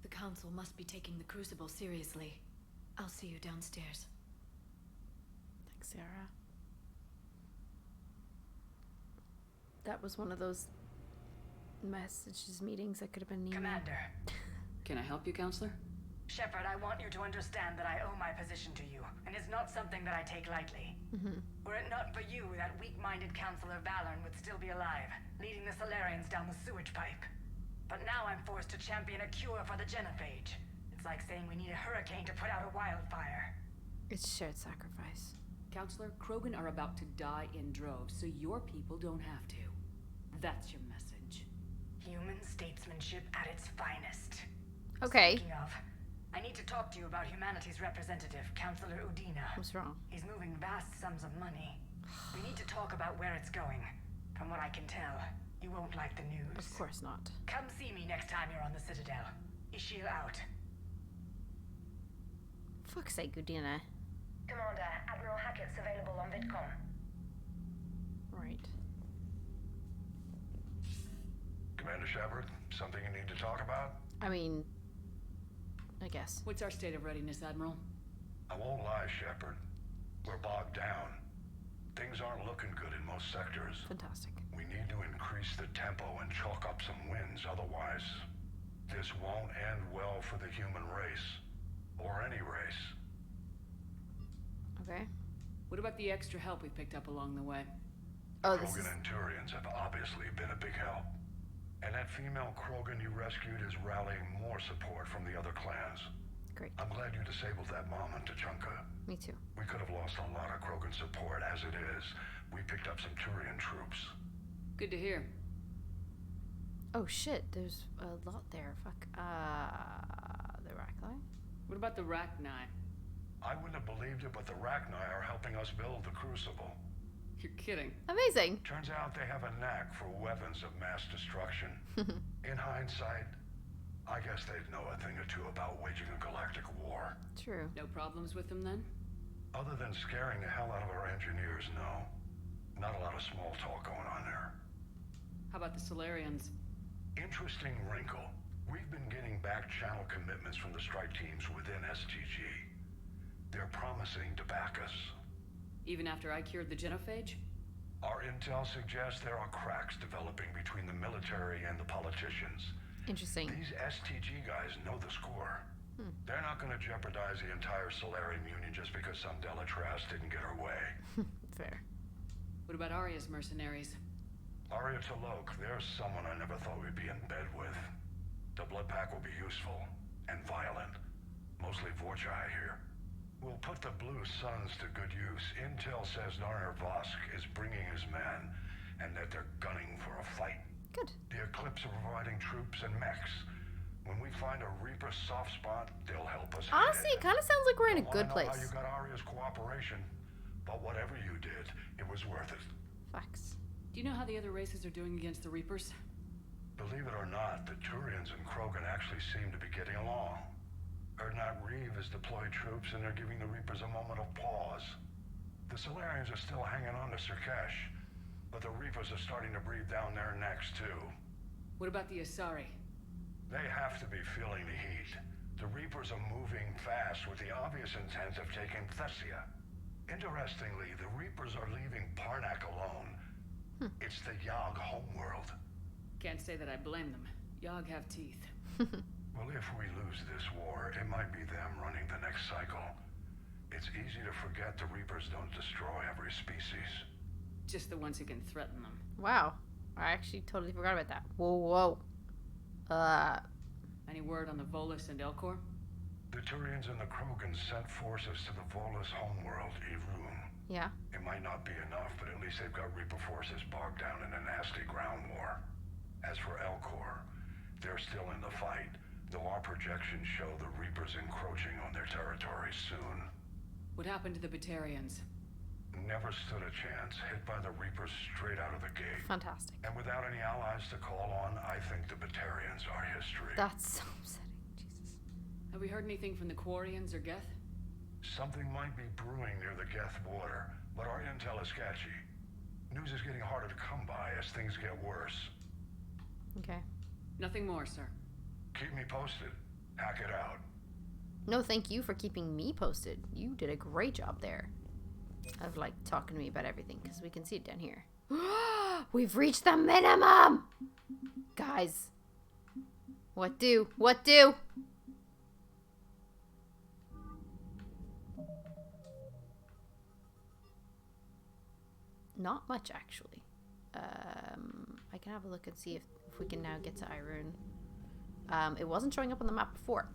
The Council must be taking the Crucible seriously. I'll see you downstairs. Thanks, Sarah. That was one of those meetings that could have been email. Commander. Can I help you, Counselor? Shepard, I want you to understand that I owe my position to you, and it's not something that I take lightly. Were it not for you, that weak-minded Counselor Valorn would still be alive, leading the Solarians down the sewage pipe. But now I'm forced to champion a cure for the Genophage. It's like saying we need a hurricane to put out a wildfire. It's shared sacrifice. Counselor, Krogan are about to die in droves, so your people don't have to. That's your message. Human statesmanship at its finest. Okay. Speaking of, I need to talk to you about humanity's representative, Counselor Udina. What's wrong? He's moving vast sums of money. We need to talk about where it's going. From what I can tell, you won't like the news. Of course not. Come see me next time you're on the Citadel. Ishil out. Fuck's sake, Udina. Commander, Admiral Hackett's available on VidCom. Right. Commander Shepard, something you need to talk about? I mean, I guess. What's our state of readiness, Admiral? I won't lie, Shepard. We're bogged down. Things aren't looking good in most sectors. Fantastic. We need to increase the tempo and chalk up some wins, otherwise this won't end well for the human race. Or any race. Okay. What about the extra help we picked up along the way? Oh, Krogan and Turians have obviously been a big help. And that female Krogan you rescued is rallying more support from the other clans. Great. I'm glad you disabled that mom in Tachanka. Me too. We could have lost a lot of Krogan support as it is. We picked up some Turian troops. Good to hear. Oh shit, there's a lot there. Fuck. The Rachni? What about the Rachni? I wouldn't have believed it, but the Rachni are helping us build the Crucible. You're kidding. Amazing. Turns out they have a knack for weapons of mass destruction. In hindsight, I guess they'd know a thing or two about waging a galactic war. True. No problems with them then? Other than scaring the hell out of our engineers, no. Not a lot of small talk going on there. How about the Solarians? Interesting wrinkle. We've been getting back channel commitments from the strike teams within STG. They're promising to back us. Even after I cured the Genophage? Our intel suggests there are cracks developing between the military and the politicians. Interesting. These STG guys know the score. They're not going to jeopardize the entire Solarian Union just because some Delatras didn't get her way. Fair. What about Arya's mercenaries? Arya T'Loak, there's someone I never thought we'd be in bed with. The blood pack will be useful and violent. Mostly Vorchai here. We'll put the Blue Suns to good use. Intel says Narner Vosk is bringing his men, and that they're gunning for a fight. Good. The Eclipse are providing troops and mechs. When we find a Reaper soft spot, they'll help us. Honestly, it kind of sounds like we're in a good I place. know how you got Arya's cooperation, but whatever you did, it was worth it. Facts. Do you know how the other races are doing against the Reapers? Believe it or not, the Turians and Krogan actually seem to be getting along. Erdnot Reeve has deployed troops and they're giving the Reapers a moment of pause. The Solarians are still hanging on to Sirkesh, but the Reapers are starting to breathe down their necks too. What about the Asari? They have to be feeling the heat. The Reapers are moving fast with the obvious intent of taking Thessia. Interestingly, the Reapers are leaving Parnak alone. It's the Yogg homeworld. Can't say that I blame them. Yogg have teeth. Well, if we lose this war, it might be them running the next cycle. It's easy to forget the Reapers don't destroy every species. Just the ones who can threaten them. Wow. I actually totally forgot about that. Whoa. Any word on the Volus and Elcor? The Turians and the Krogan sent forces to the Volus homeworld, Irun. Yeah. It might not be enough, but at least they've got Reaper forces bogged down in a nasty ground war. As for Elcor, they're still in the fight, though our projections show the Reapers encroaching on their territory soon. What happened to the Batarians? Never stood a chance, hit by the Reapers straight out of the gate. Fantastic. And without any allies to call on, I think the Batarians are history. That's so upsetting. Jesus. Have we heard anything from the Quarians or Geth? Something might be brewing near the Geth border, but our intel is sketchy. News is getting harder to come by as things get worse. Okay. Nothing more, sir. Keep me posted. Hack it out. No, thank you for keeping me posted. You did a great job there. Of, like, talking to me about everything, because we can see it down here. We've reached the minimum! Guys. What do? What do? Not much, actually. I can have a look and see if we can now get to Irun. It wasn't showing up on the map before.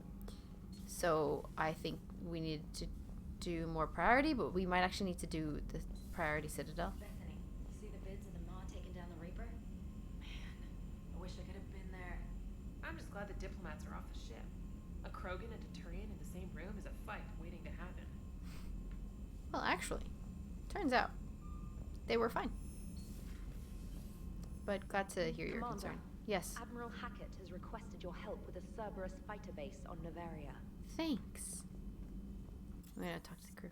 So I think we need to do more priority, but we might actually need to do the priority Citadel. Bethany, you see the vids of the Maw taking down the Reaper? Man, I wish I could have been there. I'm just glad the diplomats are off the ship. A Krogan and a Turian in the same room is a fight waiting to happen. Well, actually, turns out they were fine. But glad to hear your Commander, concern. Yes. Admiral Hackett has requested your help with a Cerberus fighter base on Novaria. Thanks. I'm gonna talk to the crew.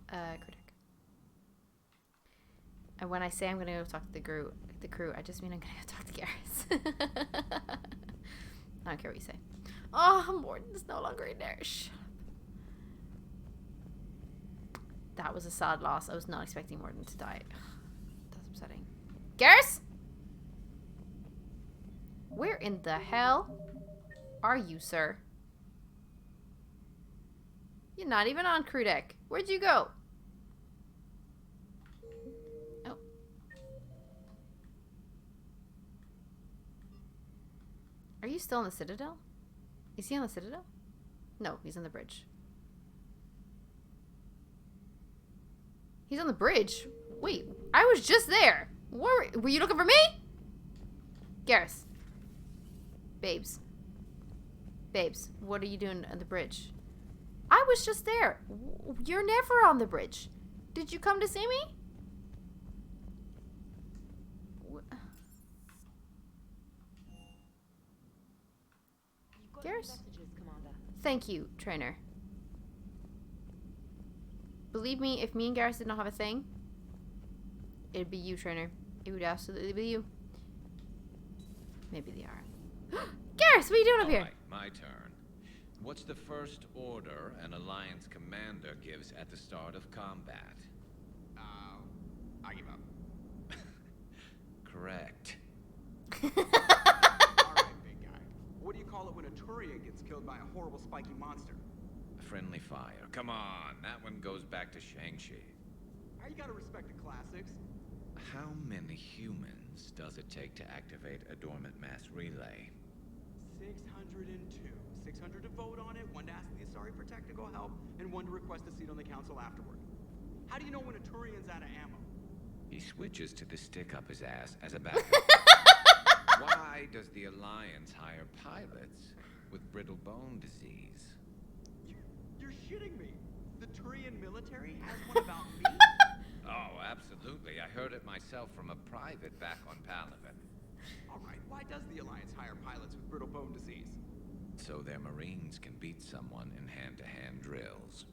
Crew deck. And when I say I'm gonna go talk to the crew, I just mean I'm gonna go talk to Garrus. I don't care what you say. Oh, Morden's no longer in there. Shut up. That was a sad loss. I was not expecting Morden to die. That's upsetting. Garrus? Where in the hell are you, sir? You're not even on crew deck. Where'd you go? Are you still on the Citadel? Is he on the Citadel? No, he's on the bridge. He's on the bridge? Wait, I was just there. Were you looking for me? Garrus. Babes. Babes, what are you doing on the bridge? I was just there. You're never on the bridge. Did you come to see me? Garrus? Thank you, trainer. Believe me, if me and Garrus did not have a thing, it'd be you, trainer. It would absolutely be you. Maybe they are. Garrus, what are you doing up here? Right, my turn. What's the first order an Alliance commander gives at the start of combat? I give up. Correct. Alright, big guy. What do you call it when a Turian gets killed by a horrible spiky monster? Friendly fire. Come on, that one goes back to Shang-Chi. You gotta respect the classics. How many humans does it take to activate a dormant mass relay? 602. 600 to vote on it, 1 to ask the Asari for technical help, and 1 to request a seat on the council afterward. How do you know when a Turian's out of ammo? He switches to the stick up his ass as a backup. Why does the Alliance hire pilots with brittle bone disease? You're shitting me. The Turian military has one about me? Oh, absolutely. I heard it myself from a private back on Palaven. Alright, why does the Alliance hire pilots with brittle bone disease? So their Marines can beat someone in hand-to-hand drills.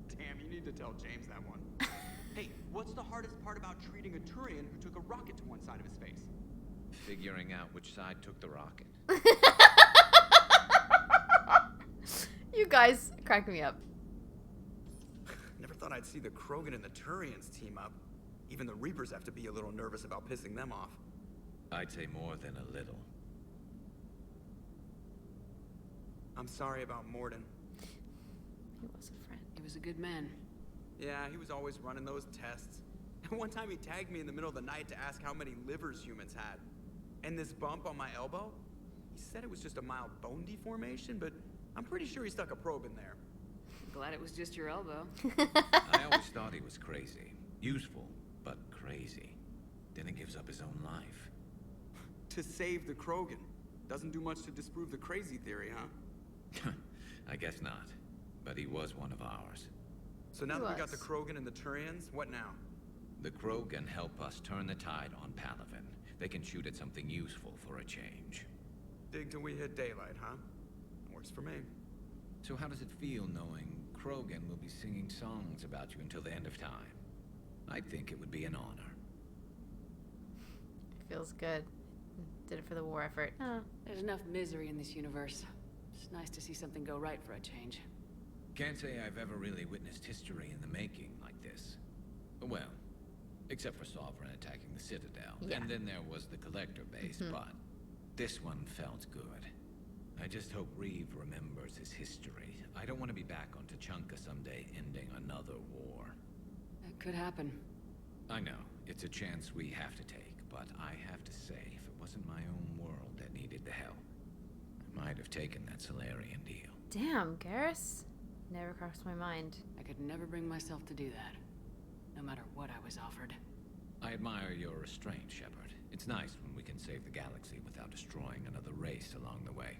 Damn, you need to tell James that one. Hey, what's the hardest part about treating a Turian who took a rocket to one side of his face? Figuring out which side took the rocket. You guys crack me up. Never thought I'd see the Krogan and the Turians team up. Even the Reapers have to be a little nervous about pissing them off. I'd say more than a little. I'm sorry about Morden. He was a friend. He was a good man. Yeah, he was always running those tests. And one time he tagged me in the middle of the night to ask how many livers humans had. And this bump on my elbow? He said it was just a mild bone deformation, but I'm pretty sure he stuck a probe in there. Glad it was just your elbow. I always thought he was crazy. Useful, but crazy. Then he gives up his own life. To save the Krogan. Doesn't do much to disprove the crazy theory, huh? I guess not. But he was one of ours. So now that we got the Krogan and the Turians, what now? The Krogan help us turn the tide on Palaven. They can shoot at something useful for a change. Dig till we hit daylight, huh? Works for me. So how does it feel knowing Krogan will be singing songs about you until the end of time? I think it would be an honor. It feels good. Did it for the war effort. There's enough misery in this universe. It's nice to see something go right for a change. Can't say I've ever really witnessed history in the making like this. Well, except for Sovereign attacking the Citadel. Yeah. And then there was the Collector base, but this one felt good. I just hope Reeve remembers his history. I don't want to be back on Tuchanka someday ending another war. That could happen. I know, it's a chance we have to take, but I have to say, if it wasn't my own world that needed the help, I might have taken that Solarian deal. Damn, Garrus. Never crossed my mind. I could never bring myself to do that, no matter what I was offered. I admire your restraint, Shepard. It's nice when we can save the galaxy without destroying another race along the way.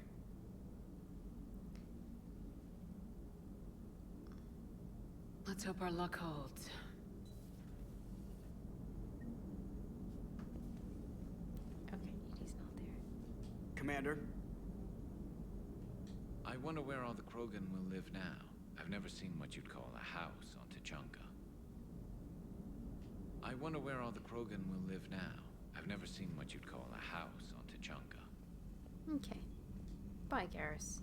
Let's hope our luck holds. Okay, he's not there. Commander? I wonder where all the Krogan will live now. I've never seen what you'd call a house on Tuchanka. I wonder where all the Krogan will live now. I've never seen what you'd call a house on Tuchanka. Okay. Bye, Garrus.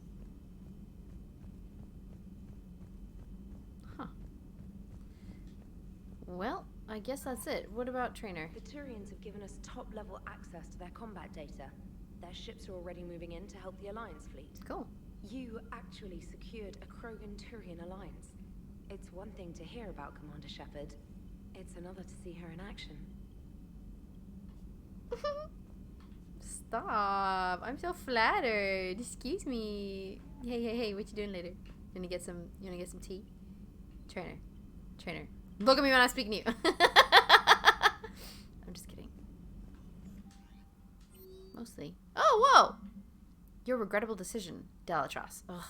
Huh. Well, I guess that's it. What about Trainer? The Turians have given us top-level access to their combat data. Their ships are already moving in to help the Alliance fleet. Cool. You actually secured a Krogan-Turian alliance. It's one thing to hear about Commander Shepard. It's another to see her in action. Stop. I'm so flattered. Excuse me. Hey, what you doing later? You wanna get some tea? Trainer. Look at me when I'm speaking to you. I'm just kidding. Mostly. Oh, whoa! Your regrettable decision, Delatros. Ugh.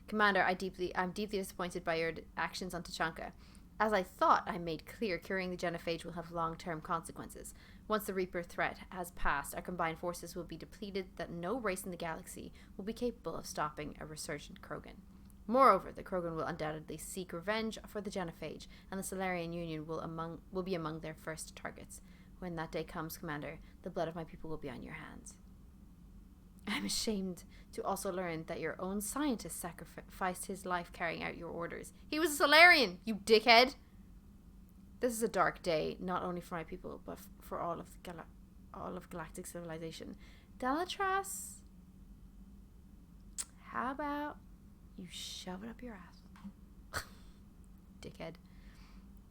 Commander, I'm deeply disappointed by your actions on Tachanka. As I thought I made clear, curing the Genophage will have long-term consequences. Once the Reaper threat has passed, our combined forces will be depleted that no race in the galaxy will be capable of stopping a resurgent Krogan. Moreover, the Krogan will undoubtedly seek revenge for the Genophage, and the Solarian Union will be among their first targets. When that day comes, Commander, the blood of my people will be on your hands. I'm ashamed to also learn that your own scientist sacrificed his life carrying out your orders. He was a Solarian, you dickhead! This is a dark day, not only for my people, but for all of galactic civilization. Delatros, how about you shove it up your ass? Dickhead.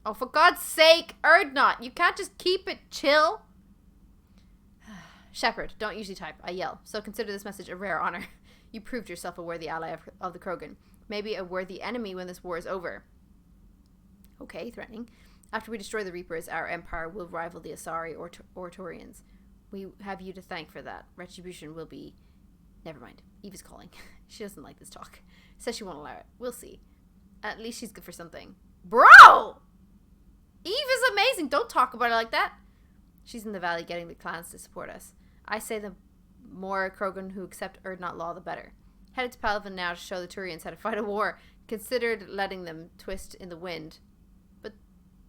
Oh, for God's sake, Erdnot, you can't just keep it chill. Shepard, don't usually type. I yell. So consider this message a rare honor. You proved yourself a worthy ally of the Krogan. Maybe a worthy enemy when this war is over. Okay, threatening. After we destroy the Reapers, our empire will rival the Asari or Taurians. We have you to thank for that. Retribution will be... Never mind. Eve is calling. She doesn't like this talk. Says she won't allow it. We'll see. At least she's good for something. Bro! Eve is amazing. Don't talk about her like that. She's in the valley getting the clans to support us. I say the more Krogan who accept Erdnot law, the better. Headed to Palavin now to show the Turians how to fight a war. Considered letting them twist in the wind. But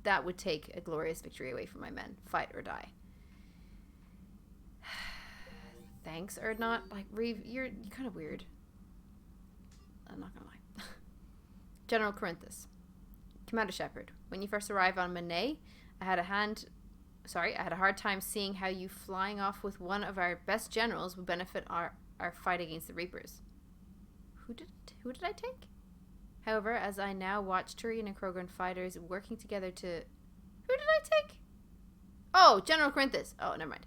that would take a glorious victory away from my men. Fight or die. Thanks, Erdnot. Like, Reeve, you're kind of weird. I'm not gonna lie. General Corinthus. Commander Shepard, when you first arrived on Manet, I had a hard time seeing how you flying off with one of our best generals would benefit our fight against the Reapers. Who did I take? However, as I now watch Turian and Krogan fighters working together to... Who did I take? Oh, General Corinthus. Oh, never mind.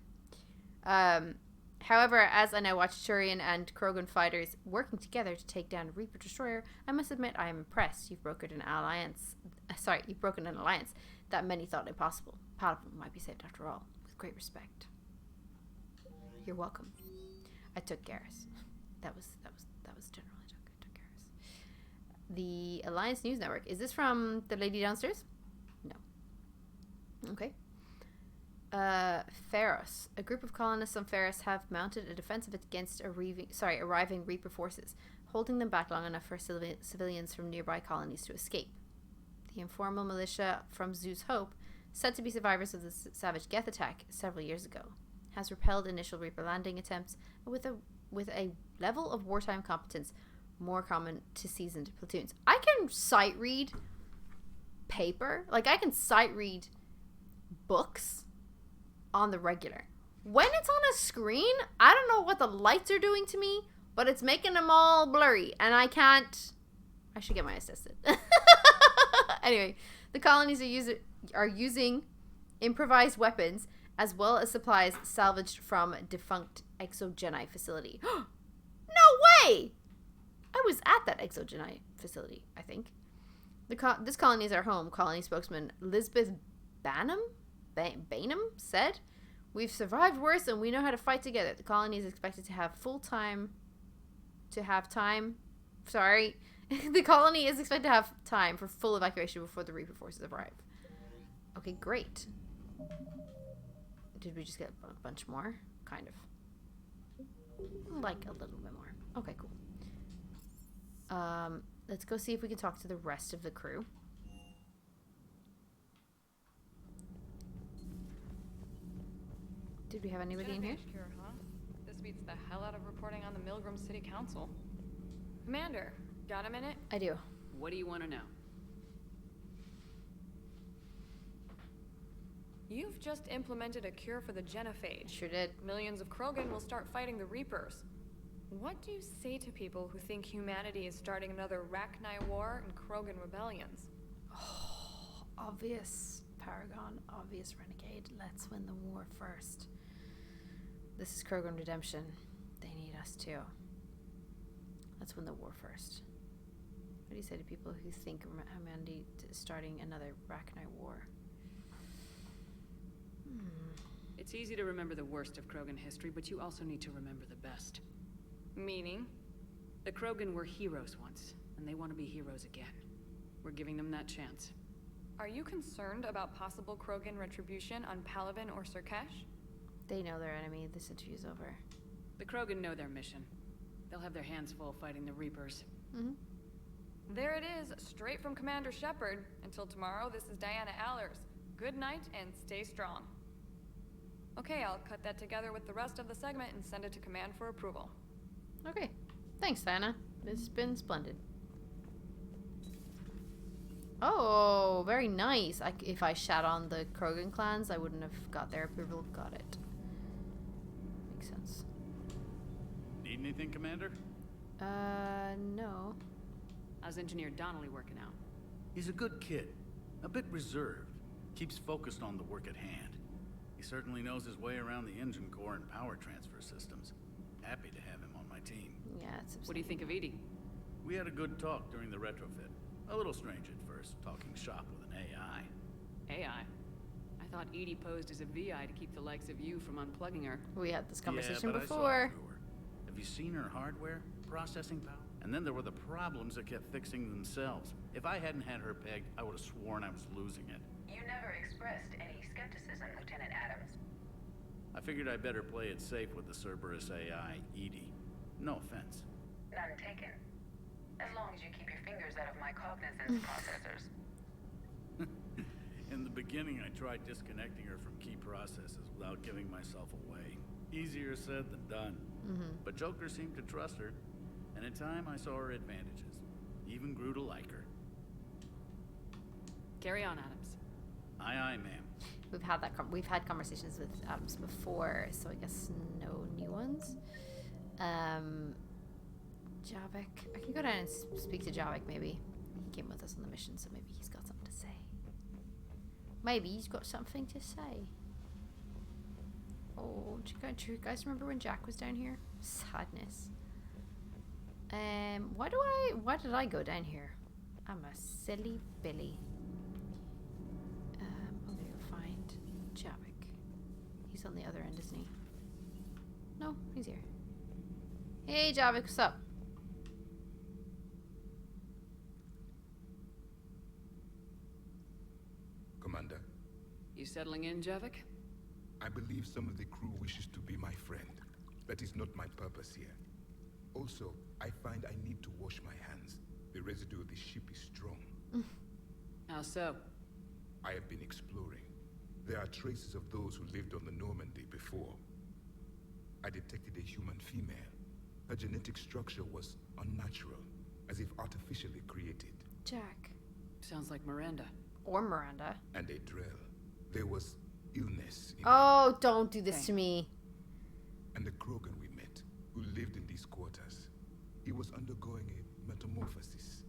However, as I now watch Turian and Krogan fighters working together to take down a Reaper Destroyer, I must admit I am impressed. You've broken an alliance that many thought impossible. Paladin might be saved after all. With great respect. You're welcome. I took Garrus. That was general. I took Garrus. The Alliance News Network. Is this from the lady downstairs? No. Okay. Pharos. A group of colonists on Pharos have mounted a defensive against arriving Reaper forces, holding them back long enough for civilians from nearby colonies to escape. The informal militia from Zeus Hope, said to be survivors of the Savage Geth attack several years ago, has repelled initial Reaper landing attempts with a level of wartime competence more common to seasoned platoons. I can sight read paper. Like, I can sight read books on the regular. When it's on a screen, I don't know what the lights are doing to me, but it's making them all blurry, and I should get my eyes tested. Anyway, the colonies are using improvised weapons as well as supplies salvaged from defunct exogeni facility. No way! I was at that exogeni facility, I think. This colony is our home, colony spokesman Lisbeth Bainham said. We've survived worse and we know how to fight together. The colony is expected to have the colony is expected to have time for full evacuation before the Reaper forces arrive. Okay, great. Did we just get a bunch more? Kind of. Like a little bit more. Okay, cool. Let's go see if we can talk to the rest of the crew. Did we have anybody in here? Cure, huh? This beats the hell out of reporting on the Milgram City Council. Commander, got a minute? I do. What do you want to know? You've just implemented a cure for the Genophage. Sure did. Millions of Krogan will start fighting the Reapers. What do you say to people who think humanity is starting another Rachni War and Krogan rebellions? Oh, obvious Paragon, obvious Renegade. Let's win the war first. This is Krogan redemption. They need us too. Let's win the war first. What do you say to people who think humanity is starting another Rachni war? It's easy to remember the worst of Krogan history, but you also need to remember the best. Meaning? The Krogan were heroes once, and they want to be heroes again. We're giving them that chance. Are you concerned about possible Krogan retribution on Palaven or Surkesh? They know their enemy. This interview's over. The Krogan know their mission. They'll have their hands full fighting the Reapers. There it is, straight from Commander Shepard. Until tomorrow, this is Diana Allers. Good night and stay strong. Okay, I'll cut that together with the rest of the segment and send it to Command for approval. Okay. Thanks, Diana. It's been splendid. Oh, very nice. If I shat on the Krogan clans, I wouldn't have got their approval. Got it. Makes sense. Need anything, Commander? No. How's Engineer Donnelly working out? He's a good kid. A bit reserved. Keeps focused on the work at hand. He certainly knows his way around the engine core and power transfer systems. Happy to have him on my team. Yeah, it's What do you think of Edie? We had a good talk during the retrofit. A little strange at first, talking shop with an AI. AI? I thought Edie posed as a VI to keep the likes of you from unplugging her. We had this conversation yeah, but before. I saw it through her. Have you seen her hardware? Processing power? And then there were the problems that kept fixing themselves. If I hadn't had her pegged, I would have sworn I was losing it. You never expressed any skepticism, Lieutenant Adams. I figured I'd better play it safe with the Cerberus AI, Edie. No offense. None taken. As long as you keep your fingers out of my cognizance processors. In the beginning, I tried disconnecting her from key processes without giving myself away. Easier said than done. But Joker seemed to trust her, and in time I saw her advantages. Even grew to like her. Carry on, Adams. Aye, aye, ma'am. We've had conversations with Adams before, so I guess no new ones. Javik. I can go down and speak to Javik, maybe. He came with us on the mission, so maybe he's got something to say. Maybe he's got something to say. Oh, do you guys remember when Jack was down here? Sadness. Why did I go down here? I'm a silly Billy. I'm gonna go find Javik. He's on the other end, isn't he? No, he's here. Hey, Javik, what's up? Commander. You settling in, Javik? I believe some of the crew wishes to be my friend. That is not my purpose here. Also, I find I need to wash my hands. The residue of the ship is strong. How so? I have been exploring. There are traces of those who lived on the Normandy before. I detected a human female. Her genetic structure was unnatural, as if artificially created. Jack. Sounds like Miranda. Or Miranda. And a drill. There was illness in Oh, don't do this to me. And the Krogan we met, who lived in these quarters, he was undergoing a metamorphosis.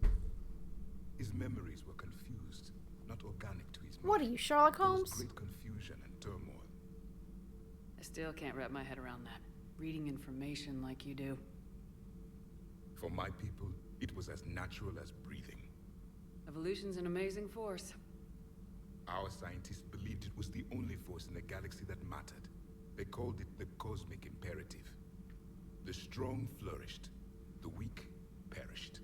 His memories were confused, not organic to his mind. What are you, Sherlock Holmes? There was great confusion and turmoil. I still can't wrap my head around that. Reading information like you do. For my people, it was as natural as breathing. Evolution's an amazing force. Our scientists believed it was the only force in the galaxy that mattered. They called it the cosmic imperative. The strong flourished, the weak perished.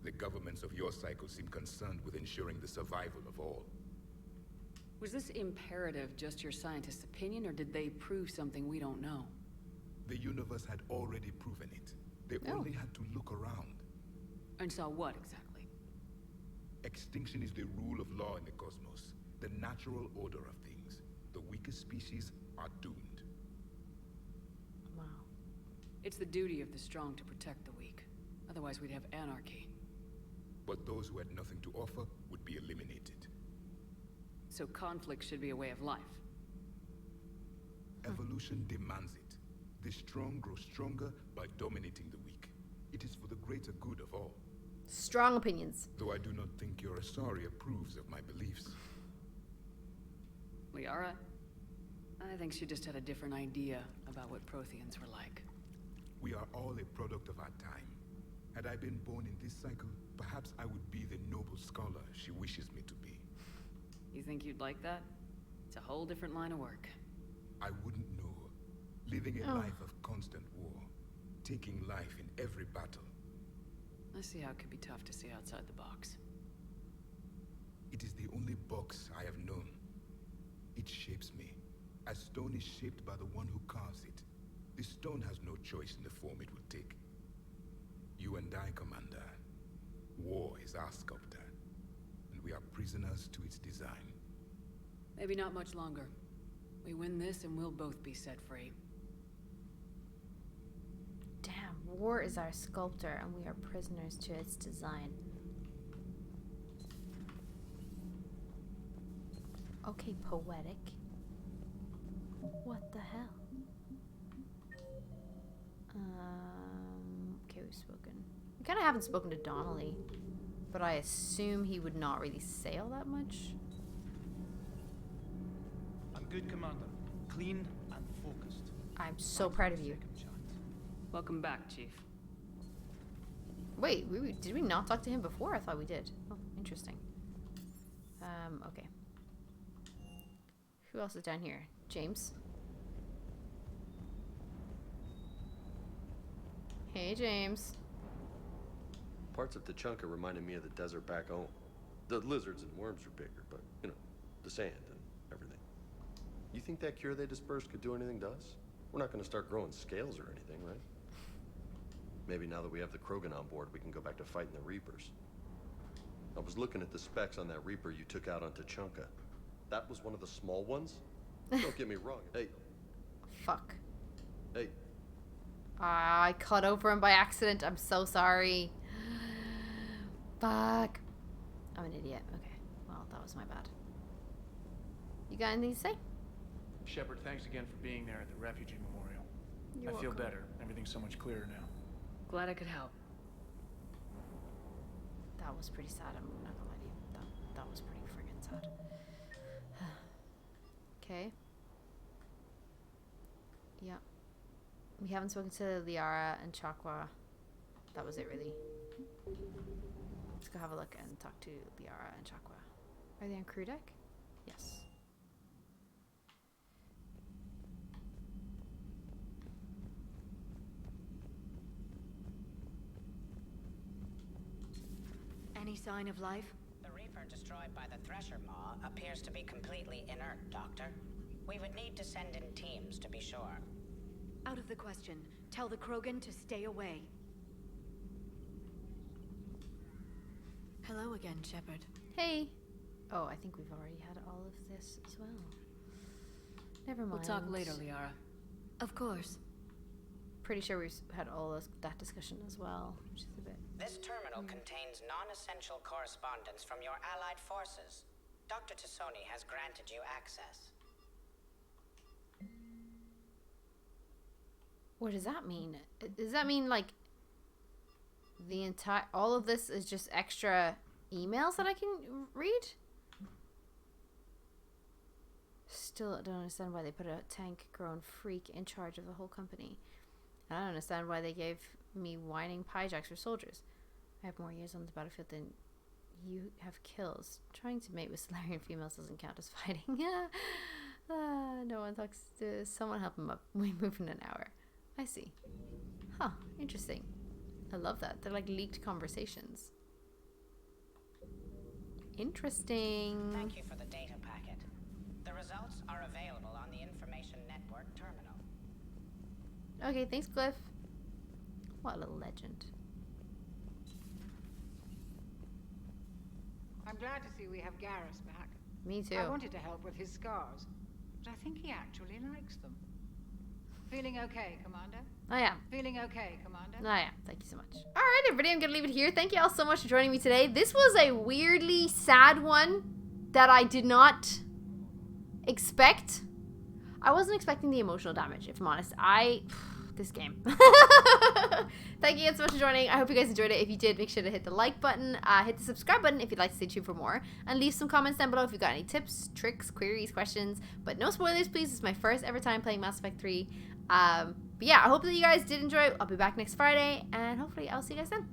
The governments of your cycle seem concerned with ensuring the survival of all. Was this imperative just your scientist's opinion, or did they prove something we don't know? The universe had already proven it. They only had to look around. And saw what exactly? Extinction is the rule of law in the cosmos, the natural order of things. The weakest species are doomed. Wow. It's the duty of the strong to protect the weak. Otherwise we'd have anarchy. But those who had nothing to offer would be eliminated. So conflict should be a way of life. Evolution demands it. The strong grow stronger by dominating the weak. It is for the greater good of all. Strong opinions. Though I do not think your Asari approves of my beliefs. We alright? I think she just had a different idea about what Protheans were like. We are all a product of our time. Had I been born in this cycle, perhaps I would be the noble scholar she wishes me to be. You think you'd like that? It's a whole different line of work. I wouldn't know. Living a life of constant war. Taking life in every battle. I see how it could be tough to see outside the box. It is the only box I have known. It shapes me, as stone is shaped by the one who carves it. The stone has no choice in the form it will take. You and I, Commander. War is our sculptor, and we are prisoners to its design. Maybe not much longer. We win this and we'll both be set free. Damn, war is our sculptor and we are prisoners to its design. Okay, poetic. What the hell? Okay, we've spoken. We kind of haven't spoken to Donnelly, but I assume he would not really say all that much. I'm good, Commander. Clean and focused. I'm so proud of you. Welcome back, Chief. Wait, did we not talk to him before? I thought we did. Oh, interesting. Okay. Who else is down here? James? Hey, James. Parts of Tachanka reminded me of the desert back home. The lizards and worms are bigger, but, you know, the sand and everything. You think that cure they dispersed could do anything to us? We're not going to start growing scales or anything, right? Maybe now that we have the Krogan on board, we can go back to fighting the Reapers. I was looking at the specs on that Reaper you took out on Tachanka. That was one of the small ones? Don't get me wrong. Hey. Fuck. Hey. I cut over him by accident. I'm so sorry. Fuck. I'm an idiot. Okay. Well, that was my bad. You got anything to say? Shepard, thanks again for being there at the refugee memorial. You're I feel welcome. better. Everything's so much clearer now. Glad I could help. That was pretty sad. I'm not gonna lie to you. That was pretty friggin' sad. Okay. Yeah. We haven't spoken to Liara and Chakwa. That was it, really. Let's go have a look and talk to Liara and Chakwa. Are they on crew deck? Yes. Any sign of life? The Reaper destroyed by the Thresher Maw appears to be completely inert, Doctor. We would need to send in teams to be sure. Out of the question. Tell the Krogan to stay away. Hello again, Shepard. Hey. Oh, I think we've already had all of this as well. Never mind. We'll talk later, Liara. Of course. Pretty sure we've had all of that discussion as well, which is a bit... This terminal contains non-essential correspondence from your allied forces. Dr. Tassoni has granted you access. What does that mean? Does that mean, like, the entire... all of this is just extra emails that I can read? Still don't understand why they put a tank-grown freak in charge of the whole company. I don't understand why they gave me whining pyjacks for soldiers. I have more years on the battlefield than you have kills. Trying to mate with Solarian females doesn't count as fighting. No one talks to someone. Help him up. We move in an hour. I see. Huh. Interesting. I love that. They're like leaked conversations. Interesting. Thank you for the data packet. The results are available on the Information Network terminal. Okay, thanks, Cliff. What a little legend. I'm glad to see we have Garrus back. Me too. I wanted to help with his scars, but I think he actually likes them. Feeling okay, Commander? I am. Feeling okay, Commander? I am. Thank you so much. Alright, everybody, I'm going to leave it here. Thank you all so much for joining me today. This was a weirdly sad one that I did not expect. I wasn't expecting the emotional damage, if I'm honest. this game. Thank you guys so much for joining. I hope you guys enjoyed it. If you did, make sure to hit the like button, hit the subscribe button if you'd like to stay tuned for more, and leave some comments down below if you've got any tips, tricks, queries, questions. But no spoilers, please. It's my first ever time playing Mass Effect 3. But yeah, I hope that you guys did enjoy. I'll be back next Friday, and hopefully I'll see you guys then.